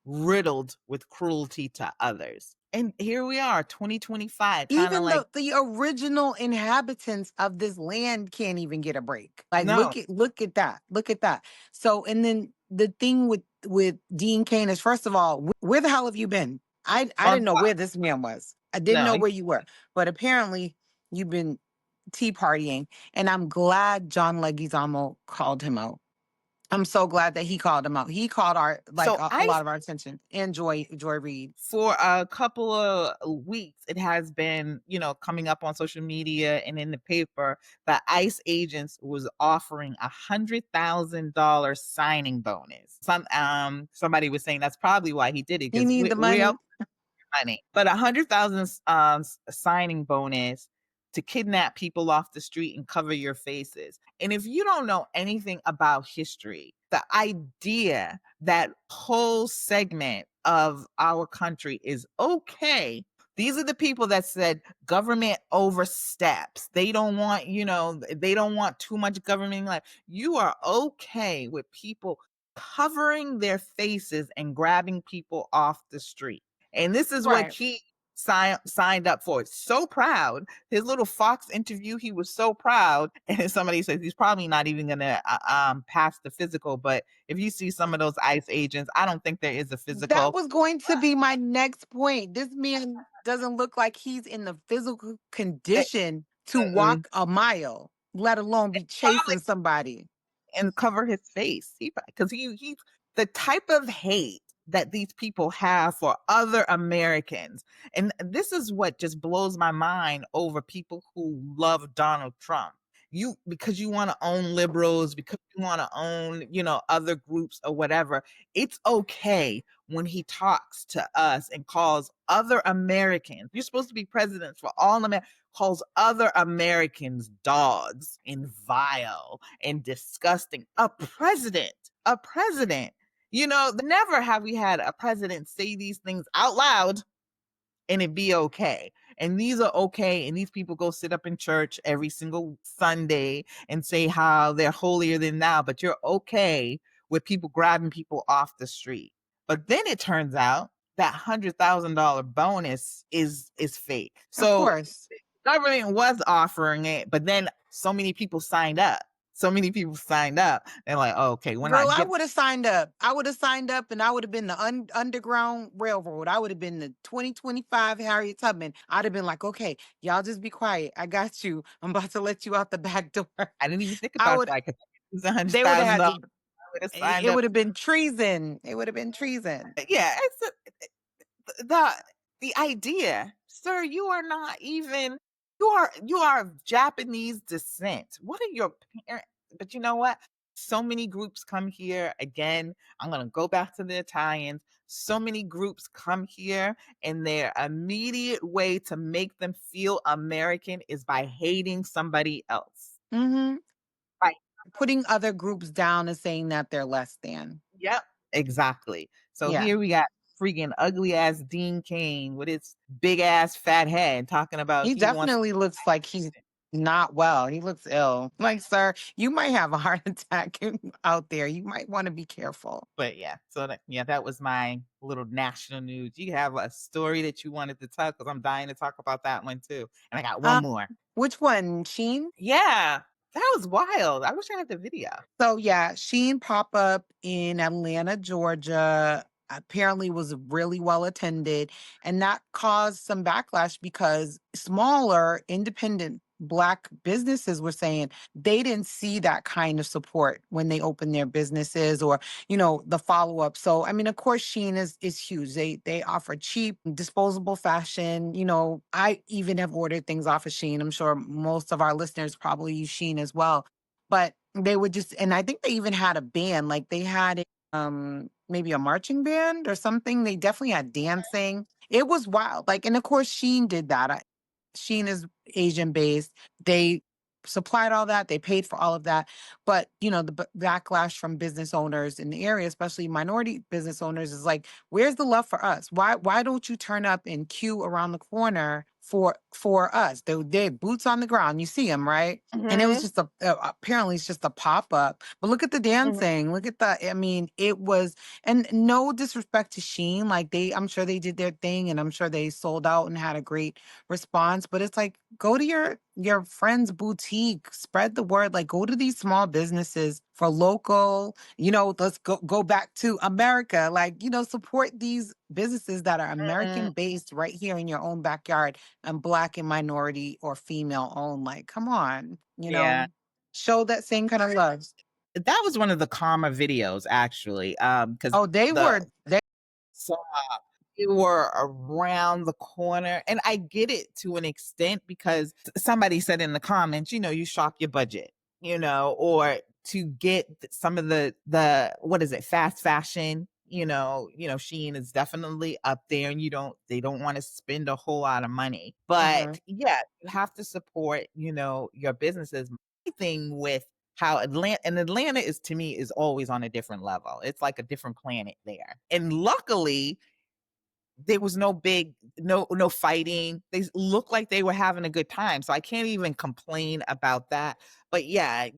A: riddled with cruelty to others. And here we are, 2025, kind of
B: Even
A: like,
B: the original inhabitants of this land can't even get a break. Like
A: no,
B: look at that. Look at that. So and then the thing with Dean Cain is first of all, where the hell have you been? I
A: on
B: didn't know where this man was. I didn't
A: no,
B: know where you were. But apparently you've been tea partying and I'm glad John Leguizamo called him out. I'm so glad that he called him out. He called our like
A: so
B: a
A: I
B: lot of our attention. And Joy Reid.
A: for a couple of weeks, it has been, coming up on social media and in the paper that ICE agents was offering $100,000 signing bonus. Somebody was saying that's probably why he did it
B: He
A: because
B: need the
A: we
B: money.
A: money, but 100,000 signing bonus to kidnap people off the street and cover your faces. And if you don't know anything about history, the idea that whole segment of our country is okay. These are the people that said government oversteps. They don't want too much government. Like you are okay with people covering their faces and grabbing people off the street. And this is what
B: Right.
A: he signed up for. So proud. His little Fox interview, he was so proud. And somebody says he's probably not even going to pass the physical. But if you see some of those ICE agents, I don't think there is a
B: That
A: physical.
B: was going to be my next point. This man doesn't look like he's in the physical
A: Eh,
B: condition to
A: mm-mm.
B: walk a mile, let alone be chasing somebody.
A: And cover his face. Because he's the type of hate that these people have for other Americans. And this is what just blows my mind over people who love Donald Trump. Because you want to own liberals, because you want to own, other groups or whatever. It's okay when he talks to us and calls other Americans. You're supposed to be presidents for all Americans, calls other Americans dogs and vile and disgusting. A president. Never have we had a president say these things out loud and it be okay. And these are okay. And these people go sit up in church every single Sunday and say how they're holier than thou, but you're okay with people grabbing people off the street. But then it turns out that $100,000 bonus is fake.
B: Of
A: So
B: course.
A: government was offering it, but then so many people signed up. So many people signed up. They're like, oh, okay, we're
B: Girl,
A: not
B: I
A: giving.
B: would have signed up. I would have signed up and I would have been the Underground Railroad. I would have been the 2025 Harriet Tubman. I'd have been like, okay, y'all just be quiet. I got you. I'm about to let you out the back door.
A: I didn't even think
B: I
A: about
B: would,
A: that because it was a hundred
B: they would have
A: thousand
B: had
A: dollars.
B: to,
A: I would have signed
B: it
A: up.
B: would have been treason. It would have been treason.
A: Yeah, the the idea, sir. You are of Japanese descent. What are your parents? But you know what? So many groups come here again. I'm gonna go back to the Italians. So many groups come here, and their immediate way to make them feel American is by hating somebody else.
B: Hmm.
A: Right.
B: Putting other groups down and saying that they're less than.
A: Yep, exactly. So
B: Yeah.
A: here we got freaking ugly ass Dean Cain with his big ass fat head talking about
B: He
A: he wants
B: definitely looks like he's not well. He looks ill. Like, sir, you might have a heart attack out there. You might want to be careful.
A: but yeah, so that was my little national news. You have a story that you wanted to talk because I'm dying to talk about that one too. And I got one
B: Uh,
A: more.
B: which one? Sheen?
A: Yeah. That was wild. I wish I had the video.
B: So yeah, Sheen pop up in Atlanta, Georgia. Apparently was really well attended, and that caused some backlash because smaller independent black businesses were saying they didn't see that kind of support when they opened their businesses, or the follow-up. So I mean, of course Sheen is huge. They offer cheap disposable fashion. I even have ordered things off of Sheen. I'm sure most of our listeners probably use Sheen as well, but they would just, and I think they even had a band, like they had maybe a marching band or something. They definitely had dancing. It was wild. Like, and of course Sheen did that. Sheen is Asian based. They supplied all that. They paid for all of that. But the backlash from business owners in the area, especially minority business owners, is like, where's the love for us? Why don't you turn up and queue around the corner for us? They boots on the ground. You see them, right? And it was
A: Mhm,
B: just apparently it's just a pop up. But look at the
A: mhm.
B: dancing. Look at the. I mean, it was, and no disrespect to Sheen, like I'm sure they did their thing, and I'm sure they sold out and had a great response. But it's like, go to your friend's boutique, spread the word. Like, go to these small businesses for local. Let's go back to America. Like, support these businesses that are
A: Mm,
B: American based right here in your own backyard, and black and minority or female owned. Like, come on,
A: yeah.
B: show that same kind of love.
A: That was one of the calmer videos actually, because
B: Oh, they
A: the
B: were they
A: saw you were around the corner, and I get it to an extent because somebody said in the comments, you shop your budget, or to get some of the what is it, fast fashion, Shein is definitely up there, and they don't want to spend a whole lot of money. But
B: Mhm.
A: yeah, you have to support, your businesses. My thing with how Atlanta is, to me, is always on a different level. It's like a different planet there. And luckily, there was no fighting. They looked like they were having a good time. So I can't even complain about that. But yeah,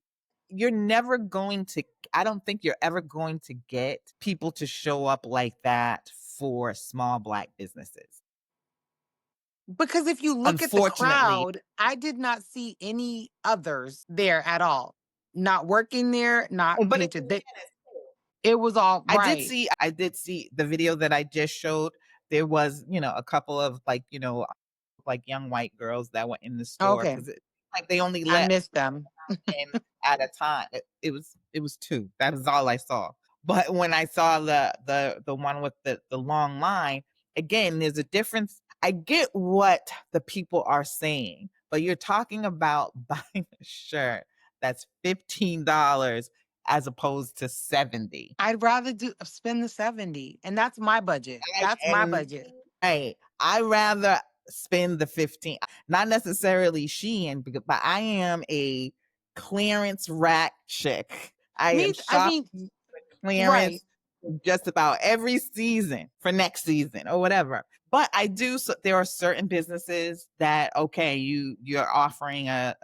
A: you're never going to I don't think you're ever going to get people to show up like that for small black businesses.
B: Because if you look at the
A: Unfortunately.
B: crowd, I did not see any others there at all. Not working there, not
A: But
B: paying
A: it's
B: to they,
A: Atlanta too.
B: it was all right.
A: I did see the video that I just showed. There was, a couple of like young white girls that were in the store
B: Okay.
A: because like they only
B: I
A: let
B: missed them.
A: in at a time. It was two. That is all I saw. But when I saw the one with the long line, again, there's a difference. I get what the people are saying, but you're talking about buying a shirt that's $15 as opposed to 70.
B: I'd rather do spend the 70. And that's my budget. That's my
A: And
B: budget.
A: hey, I rather spend the 15, not necessarily Shein, but I am a clearance rack chick. I am
B: I
A: shopping
B: mean, right.
A: clearance just about every season for next season or whatever. But I do. So there are certain businesses that, okay, you're offering a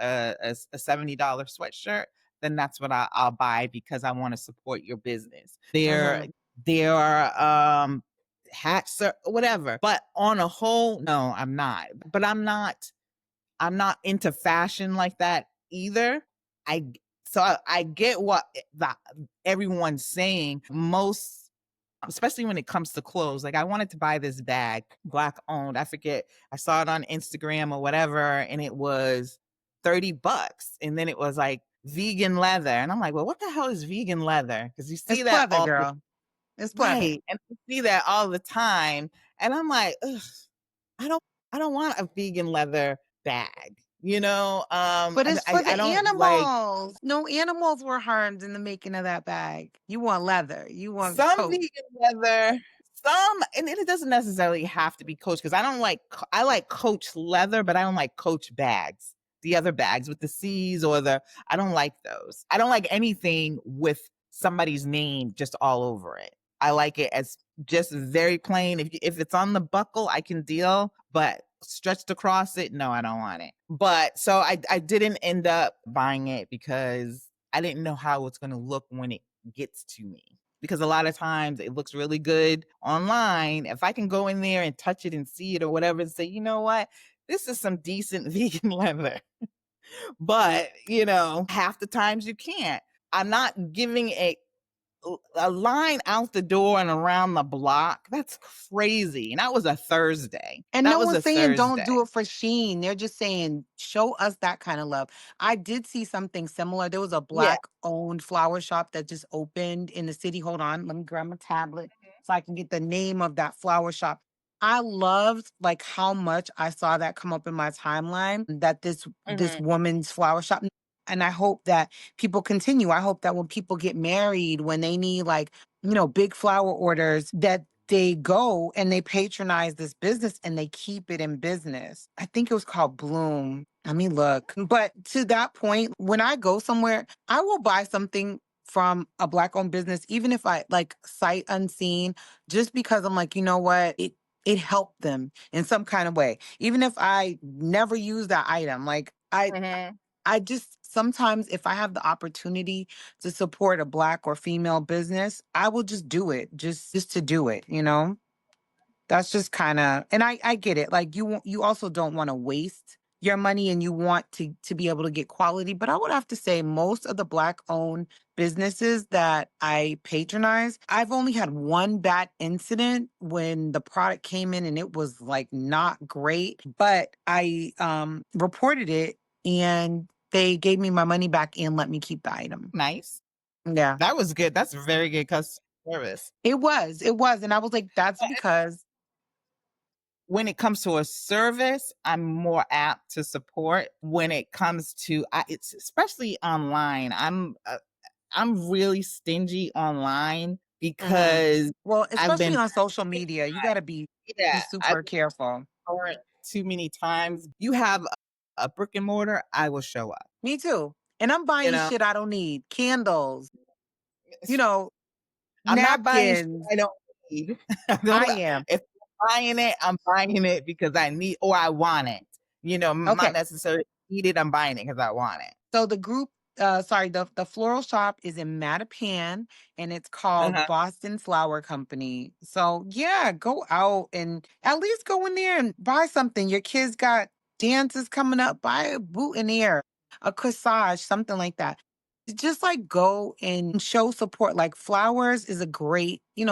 A: $70 sweatshirt, then that's what I'll buy because I want to support your business.
B: Mhm.
A: There are hats or whatever. But on a whole, no, I'm not. But I'm not into fashion like that either. I I get what everyone's saying. Most, especially when it comes to clothes. Like I wanted to buy this bag, black owned. I forget. I saw it on Instagram or whatever, and it was $30. And then it was like vegan leather. And I'm like, well, what the hell is vegan leather? Because you
B: It's
A: see that
B: pleather,
A: all the
B: girl. It's pleather.
A: right. And you see that all the time. And I'm like, ugh, I don't I don't want a vegan leather bag.
B: But it's for
A: I
B: the
A: don't like
B: animals. No animals were harmed in the making of that bag. You want leather. You want
A: some
B: coat.
A: vegan leather, some, and it doesn't necessarily have to be Coach because I like Coach leather, but I don't like Coach bags. The other bags with the C's or I don't like those. I don't like anything with somebody's name just all over it. I like it as just very plain. If it's on the buckle, I can deal, but stretched across it, no, I don't want it. But so I didn't end up buying it because I didn't know how it's going to look when it gets to me, because a lot of times it looks really good online. If I can go in there and touch it and see it or whatever and say, you know what, this is some decent vegan leather. but, half the times you can't. I'm not giving a line out the door and around the block. That's crazy. And that was a Thursday.
B: And
A: That
B: no
A: was
B: one's
A: a
B: saying don't
A: Thursday.
B: do it for Sheen. They're just saying show us that kind of love. I did see something similar. There was a
A: Yeah.
B: black owned flower shop that just opened in the city. Hold on, let me grab my tablet so I can get the name of that flower shop. I loved like how much I saw that come up in my timeline that this
A: Mhm.
B: woman's flower shop. And I hope that people continue. I hope that when people get married, when they need like, big flower orders, that they go and they patronize this business and they keep it in business. I think it was called Bloom. Let me look. But to that point, when I go somewhere, I will buy something from a black owned business, even if I like sight unseen, just because I'm like, you know what? It helped them in some kind of way. Even if I never use that item. Like
A: Mhm.
B: I just sometimes if I have the opportunity to support a black or female business, I will just do it just to do it. That's just kind of and I get it. Like you also don't want to waste your money and you want to be able to get quality, but I would have to say most of the black owned businesses that I patronize, I've only had one bad incident when the product came in and it was like not great, but I reported it and they gave me my money back and let me keep the item.
A: Nice.
B: Yeah.
A: That was good. That's very good customer service.
B: It was. And I was like, that's because
A: When it comes to a service, I'm more apt to support. When it comes to it's especially online. I'm really stingy online
B: Mhm.
A: because
B: Well,
A: I've
B: especially
A: been
B: on social media, you gotta be
A: yeah, I've
B: super careful.
A: burnt too many times. You have a brick and mortar, I will show up.
B: Me too. And I'm
A: You
B: buying
A: know,
B: shit I don't need. Candles, you
A: It's-
B: know,
A: I'm not buying shit
B: napkins.
A: I don't need.
B: I am.
A: If I'm buying it, I'm buying it because I need or I want it. Not
B: Okay.
A: necessarily need it. I'm buying it because I want it.
B: So the floral shop is in Mattapan and it's called
A: Uh-huh.
B: Boston Flower Company. So yeah, go out and at least go in there and buy something. Your kids got dances coming up, buy a boutonniere, a corsage, something like that. Just like go and show support. Like flowers is a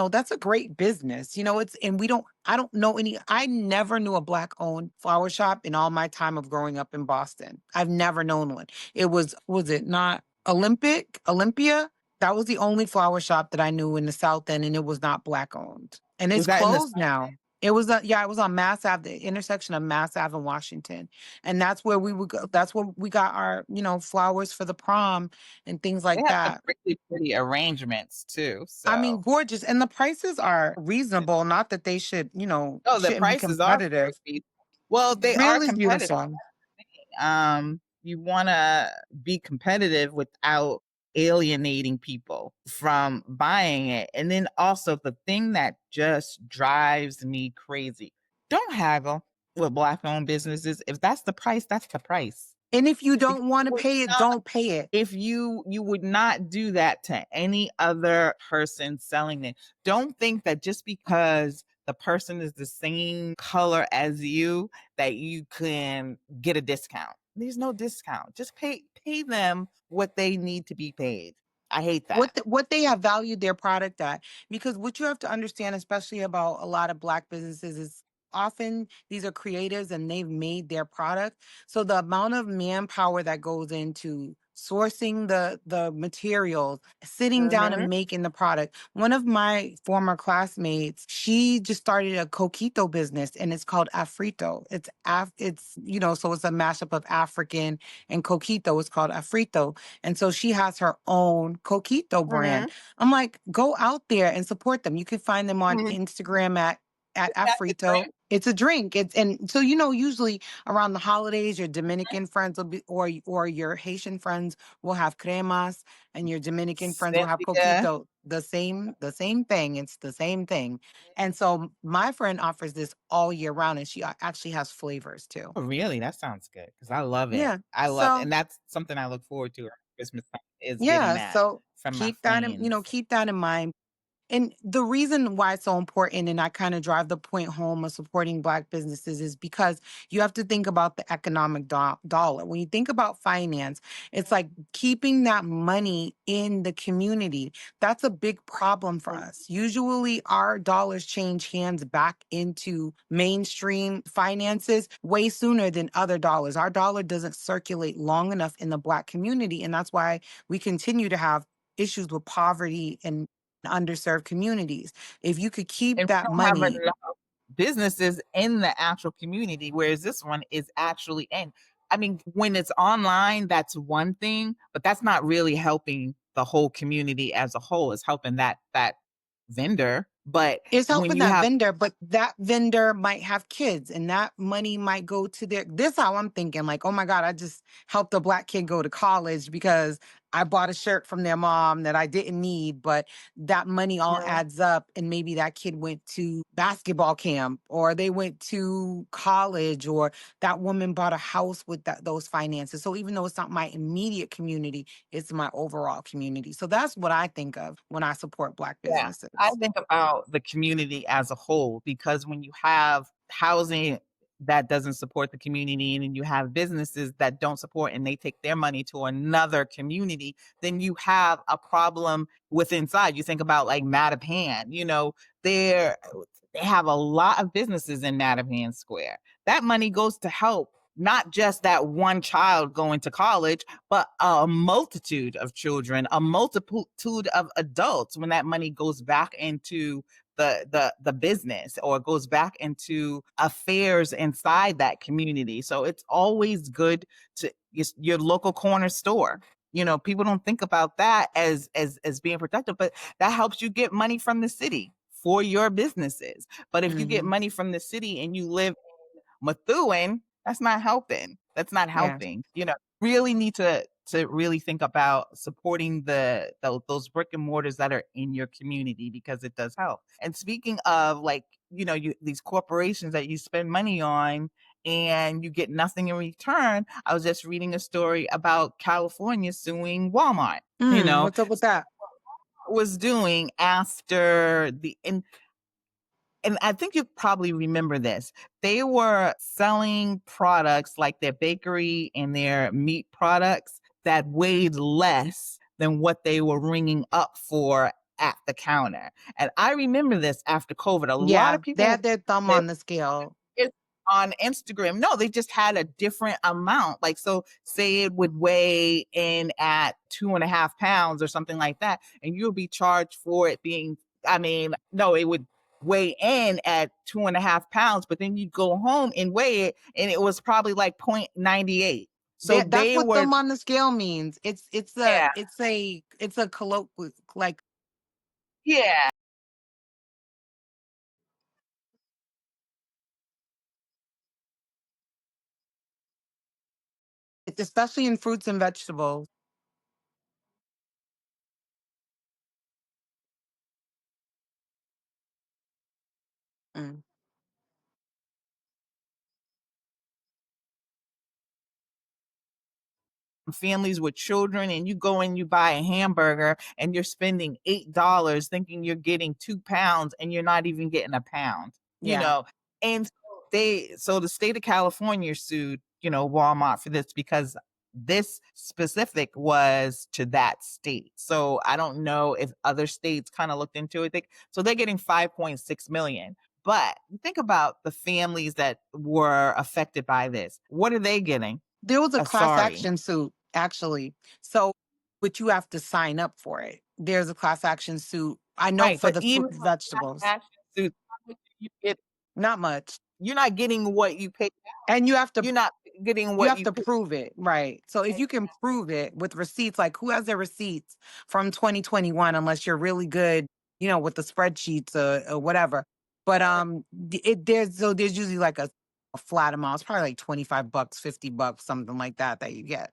B: that's a great business. It's and I don't know I never knew a black owned flower shop in all my time of growing up in Boston. I've never known one. Was it not Olympia? That was the only flower shop that I knew in the South End, and it was not black owned. And
A: Was
B: it's
A: that in the
B: closed now. It was yeah, it was on Mass Ave, the intersection of Mass Ave and Washington. And that's where we would go. That's where we got our, flowers for the prom and things
A: they
B: like
A: have some
B: that.
A: pretty arrangements too.
B: I mean,
A: So
B: gorgeous. And the prices are reasonable. Not that they should,
A: oh, the
B: shouldn't be
A: prices are
B: competitive.
A: reasonable. Well, they are
B: Really
A: competitive.
B: beautiful.
A: You wanna be competitive without alienating people from buying it. And then also the thing that just drives me crazy, don't haggle with black-owned businesses. If that's the price, that's the price.
B: And if you
A: Because
B: don't want to pay it, don't pay it.
A: if you would not do that to any other person selling it. Don't think that just because the person is the same color as you that you can get a discount. There's no discount. Just pay them what they need to be paid. I hate that.
B: What they have valued their product at, because what you have to understand, especially about a lot of black businesses, is often these are creatives and they've made their product, so the amount of manpower that goes into sourcing the materials, sitting down
A: Mhm.
B: and making the product. One of my former classmates, she just started a coquito business and it's called afrito. So it's a mashup of African and coquito. It's called afrito, and so she has her own coquito brand.
A: Mhm.
B: I'm like, go out there and support them. You can find them on
A: Mhm.
B: Instagram at
A: That's a
B: Afrito.
A: drink.
B: It's a drink. It's and so usually around the holidays, your Dominican friends will be or your Haitian friends will have cremas and your Dominican friends will have
A: Cynthia.
B: coquito. The same thing. It's the same thing. And so my friend offers this all year round and she actually has flavors too.
A: Oh, really? That sounds good because I love it.
B: Yeah.
A: I love
B: So
A: and that's something I look forward to around Christmas time is getting
B: yeah,
A: that
B: so
A: from my
B: keep that in,
A: friends.
B: keep that in mind. And the reason why it's so important, and I kind of drive the point home of supporting Black businesses, is because you have to think about the economic dollar. When you think about finance, it's like keeping that money in the community. That's a big problem for us. Usually, our dollars change hands back into mainstream finances way sooner than other dollars. Our dollar doesn't circulate long enough in the Black community. And that's why we continue to have issues with poverty and underserved communities. If you could keep
A: And we
B: that
A: don't have
B: money,
A: enough businesses in the actual community, whereas this one is actually in. I mean, when it's online, that's one thing, but that's not really helping the whole community as a whole. It's helping that vendor. But
B: it's
A: when
B: helping
A: you
B: that
A: have
B: vendor, but that vendor might have kids and that money might go to their. This how I'm thinking, like, oh my God, I just helped a Black kid go to college because I bought a shirt from their mom that I didn't need, but that money all
A: Mhm.
B: adds up. And maybe that kid went to basketball camp or they went to college or that woman bought a house with those finances. So even though it's not my immediate community, it's my overall community. So that's what I think of when I support Black
A: Yeah, I
B: businesses.
A: think about the community as a whole because when you have housing that doesn't support the community and then you have businesses that don't support and they take their money to another community, then you have a problem with inside. You think about like Mattapan, they're they have a lot of businesses in Mattapan Square. That money goes to help not just that one child going to college, but a multitude of children, a multitude of adults when that money goes back into the business or goes back into affairs inside that community. So it's always good to your local corner store. People don't think about that as being productive, but that helps you get money from the city for your businesses. But if you get
B: Hmm.
A: money from the city and you live Methuen, that's not helping. That's not
B: Yeah.
A: helping. Really need to really think about supporting those brick and mortars that are in your community because it does help. And speaking of like, these corporations that you spend money on and you get nothing in return. I was just reading a story about California suing Walmart.
B: What's up with that?
A: Was doing after the and I think you probably remember this. They were selling products like their bakery and their meat products that weighed less than what they were ringing up for at the counter. And I remember this after COVID. A lot
B: Yeah,
A: of
B: they
A: people
B: had their thumb
A: they
B: on the scale.
A: it on Instagram. No, they just had a different amount. Like, so say it would weigh in at 2.5 pounds or something like that, and you'll be charged for it being, I mean, no, it would weigh in at 2.5 pounds, but then you'd go home and weigh it, and it was probably like 0.98. So
B: That's
A: they
B: what
A: were,
B: thumb on the scale means.
A: yeah,
B: It's a colloquial, like,
A: yeah.
B: especially in fruits and vegetables. Mm.
A: Families with children and you go and you buy a hamburger and you're spending $8 thinking you're getting 2 pounds and you're not even getting a pound, you
B: Yeah.
A: know. And so the state of California sued, Walmart for this because this specific was to that state. So I don't know if other states kind of looked into it. So they're getting 5.6 million. But think about the families that were affected by this. What are they getting?
B: There was a class
A: Sorry.
B: action suit, actually. So, but you have to sign up for it. There's a class action suit. I know
A: Right,
B: for
A: but
B: the
A: even
B: fruit
A: for class
B: vegetables,
A: action suits, how much do you get?
B: not much.
A: You're not getting what you paid out.
B: And
A: You're not getting
B: you
A: what
B: have
A: you
B: to
A: paid.
B: prove it, right? So if you can prove it with receipts, like who has their receipts from 2021, unless you're really good, with the spreadsheets or whatever. But there's usually like a flat amount. It's probably like $25, $50, something like that you get.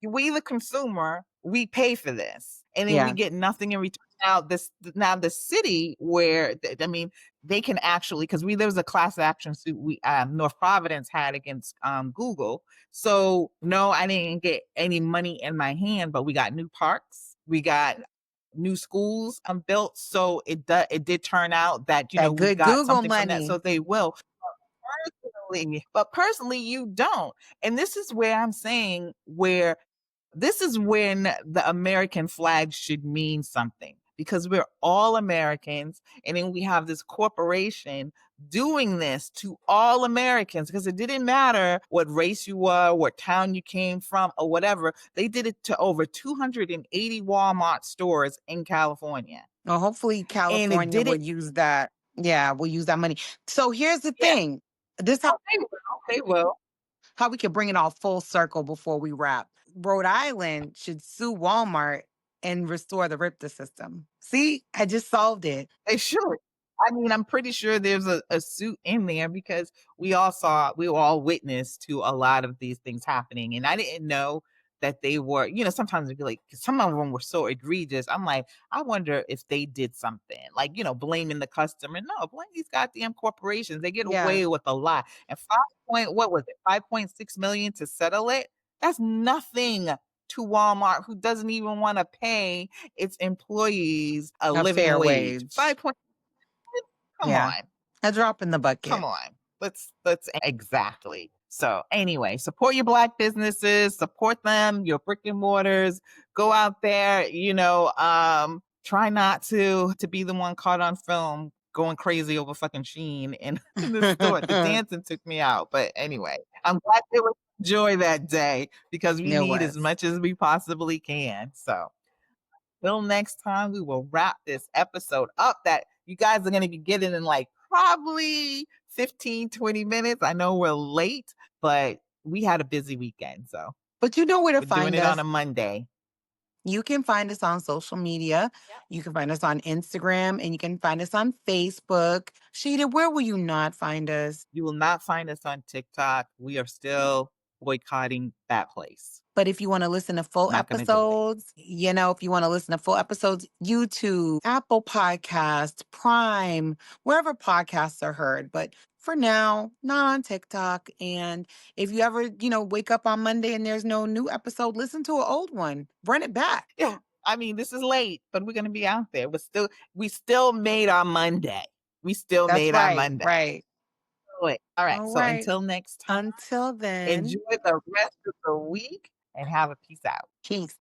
A: We, the consumer, we pay for this, and then we
B: Yeah,
A: get nothing in return. Now the city where I mean, they can actually because there was a class action suit North Providence had against Google. So no, I didn't get any money in my hand, but we got new parks. We got new schools built. So it did turn out that,
B: That
A: we
B: good
A: got
B: Google
A: something from that.
B: money.
A: So they will. But personally, you don't. And this is where I'm saying where this is when the American flag should mean something because we're all Americans. And then we have this corporation doing this to all Americans because it didn't matter what race you were, what town you came from, or whatever. They did it to over 280 Walmart stores in California.
B: Well, hopefully
A: And it
B: California
A: did
B: will
A: it.
B: use that. Yeah, we'll use that money. So here's the
A: Yeah.
B: thing. This
A: Oh, they will. They will.
B: how we can bring it all full circle before we wrap. Rhode Island should sue Walmart and restore the RIPTA system. See, I just solved it.
A: They should. I mean, I'm pretty sure there's a suit in there because we all witnessed to a lot of these things happening. And I didn't know that they were, sometimes it'd be like, some of them were so egregious. I'm like, I wonder if they did something like, blaming the customer. No, blame these goddamn corporations. They get
B: Yes,
A: away with a lot. And what was it? 5.6 million to settle it? That's nothing to Walmart, who doesn't even want to pay its employees a
B: a
A: living
B: fair
A: wage.
B: wage.
A: 5 point, come
B: Yeah,
A: on.
B: a drop in the
A: Come
B: bucket.
A: on. Let's exactly. So anyway, support your black businesses, support them, your brick and mortars. Go out there, try not to be the one caught on film going crazy over fucking Sheen in, in the store. The
B: It
A: dancing took me out. But anyway, I'm glad it was joy that day because we need as
B: was.
A: much as we possibly can. So till next time, we will wrap this episode up that you guys are going to be getting in like probably 15, 20 minutes. I know we're late, but we had a busy weekend. So
B: But you know where to
A: we're doing
B: find
A: it on
B: us.
A: a Monday.
B: You can find us on social media.
A: Yep.
B: You can find us on Instagram and you can find us on Facebook. Sheeta, where will you not find us?
A: You will not find us on TikTok. We are still boycotting that place.
B: But if you want to listen to full
A: Not going to do it.
B: episodes, if you want to listen to full episodes, YouTube, Apple Podcast, Prime, wherever podcasts are heard. But for now, not on TikTok. And if you ever, wake up on Monday and there's no new episode, listen to an old one. Run it back.
A: Yeah. I mean, this is late, but we're going to be out there. We still made our Monday. We still
B: That's
A: made our
B: right.
A: Monday.
B: Right.
A: Wait. All right.
B: All
A: So
B: right.
A: until next time.
B: Until then,
A: Enjoy the rest of the week and have a peace out.
B: peace.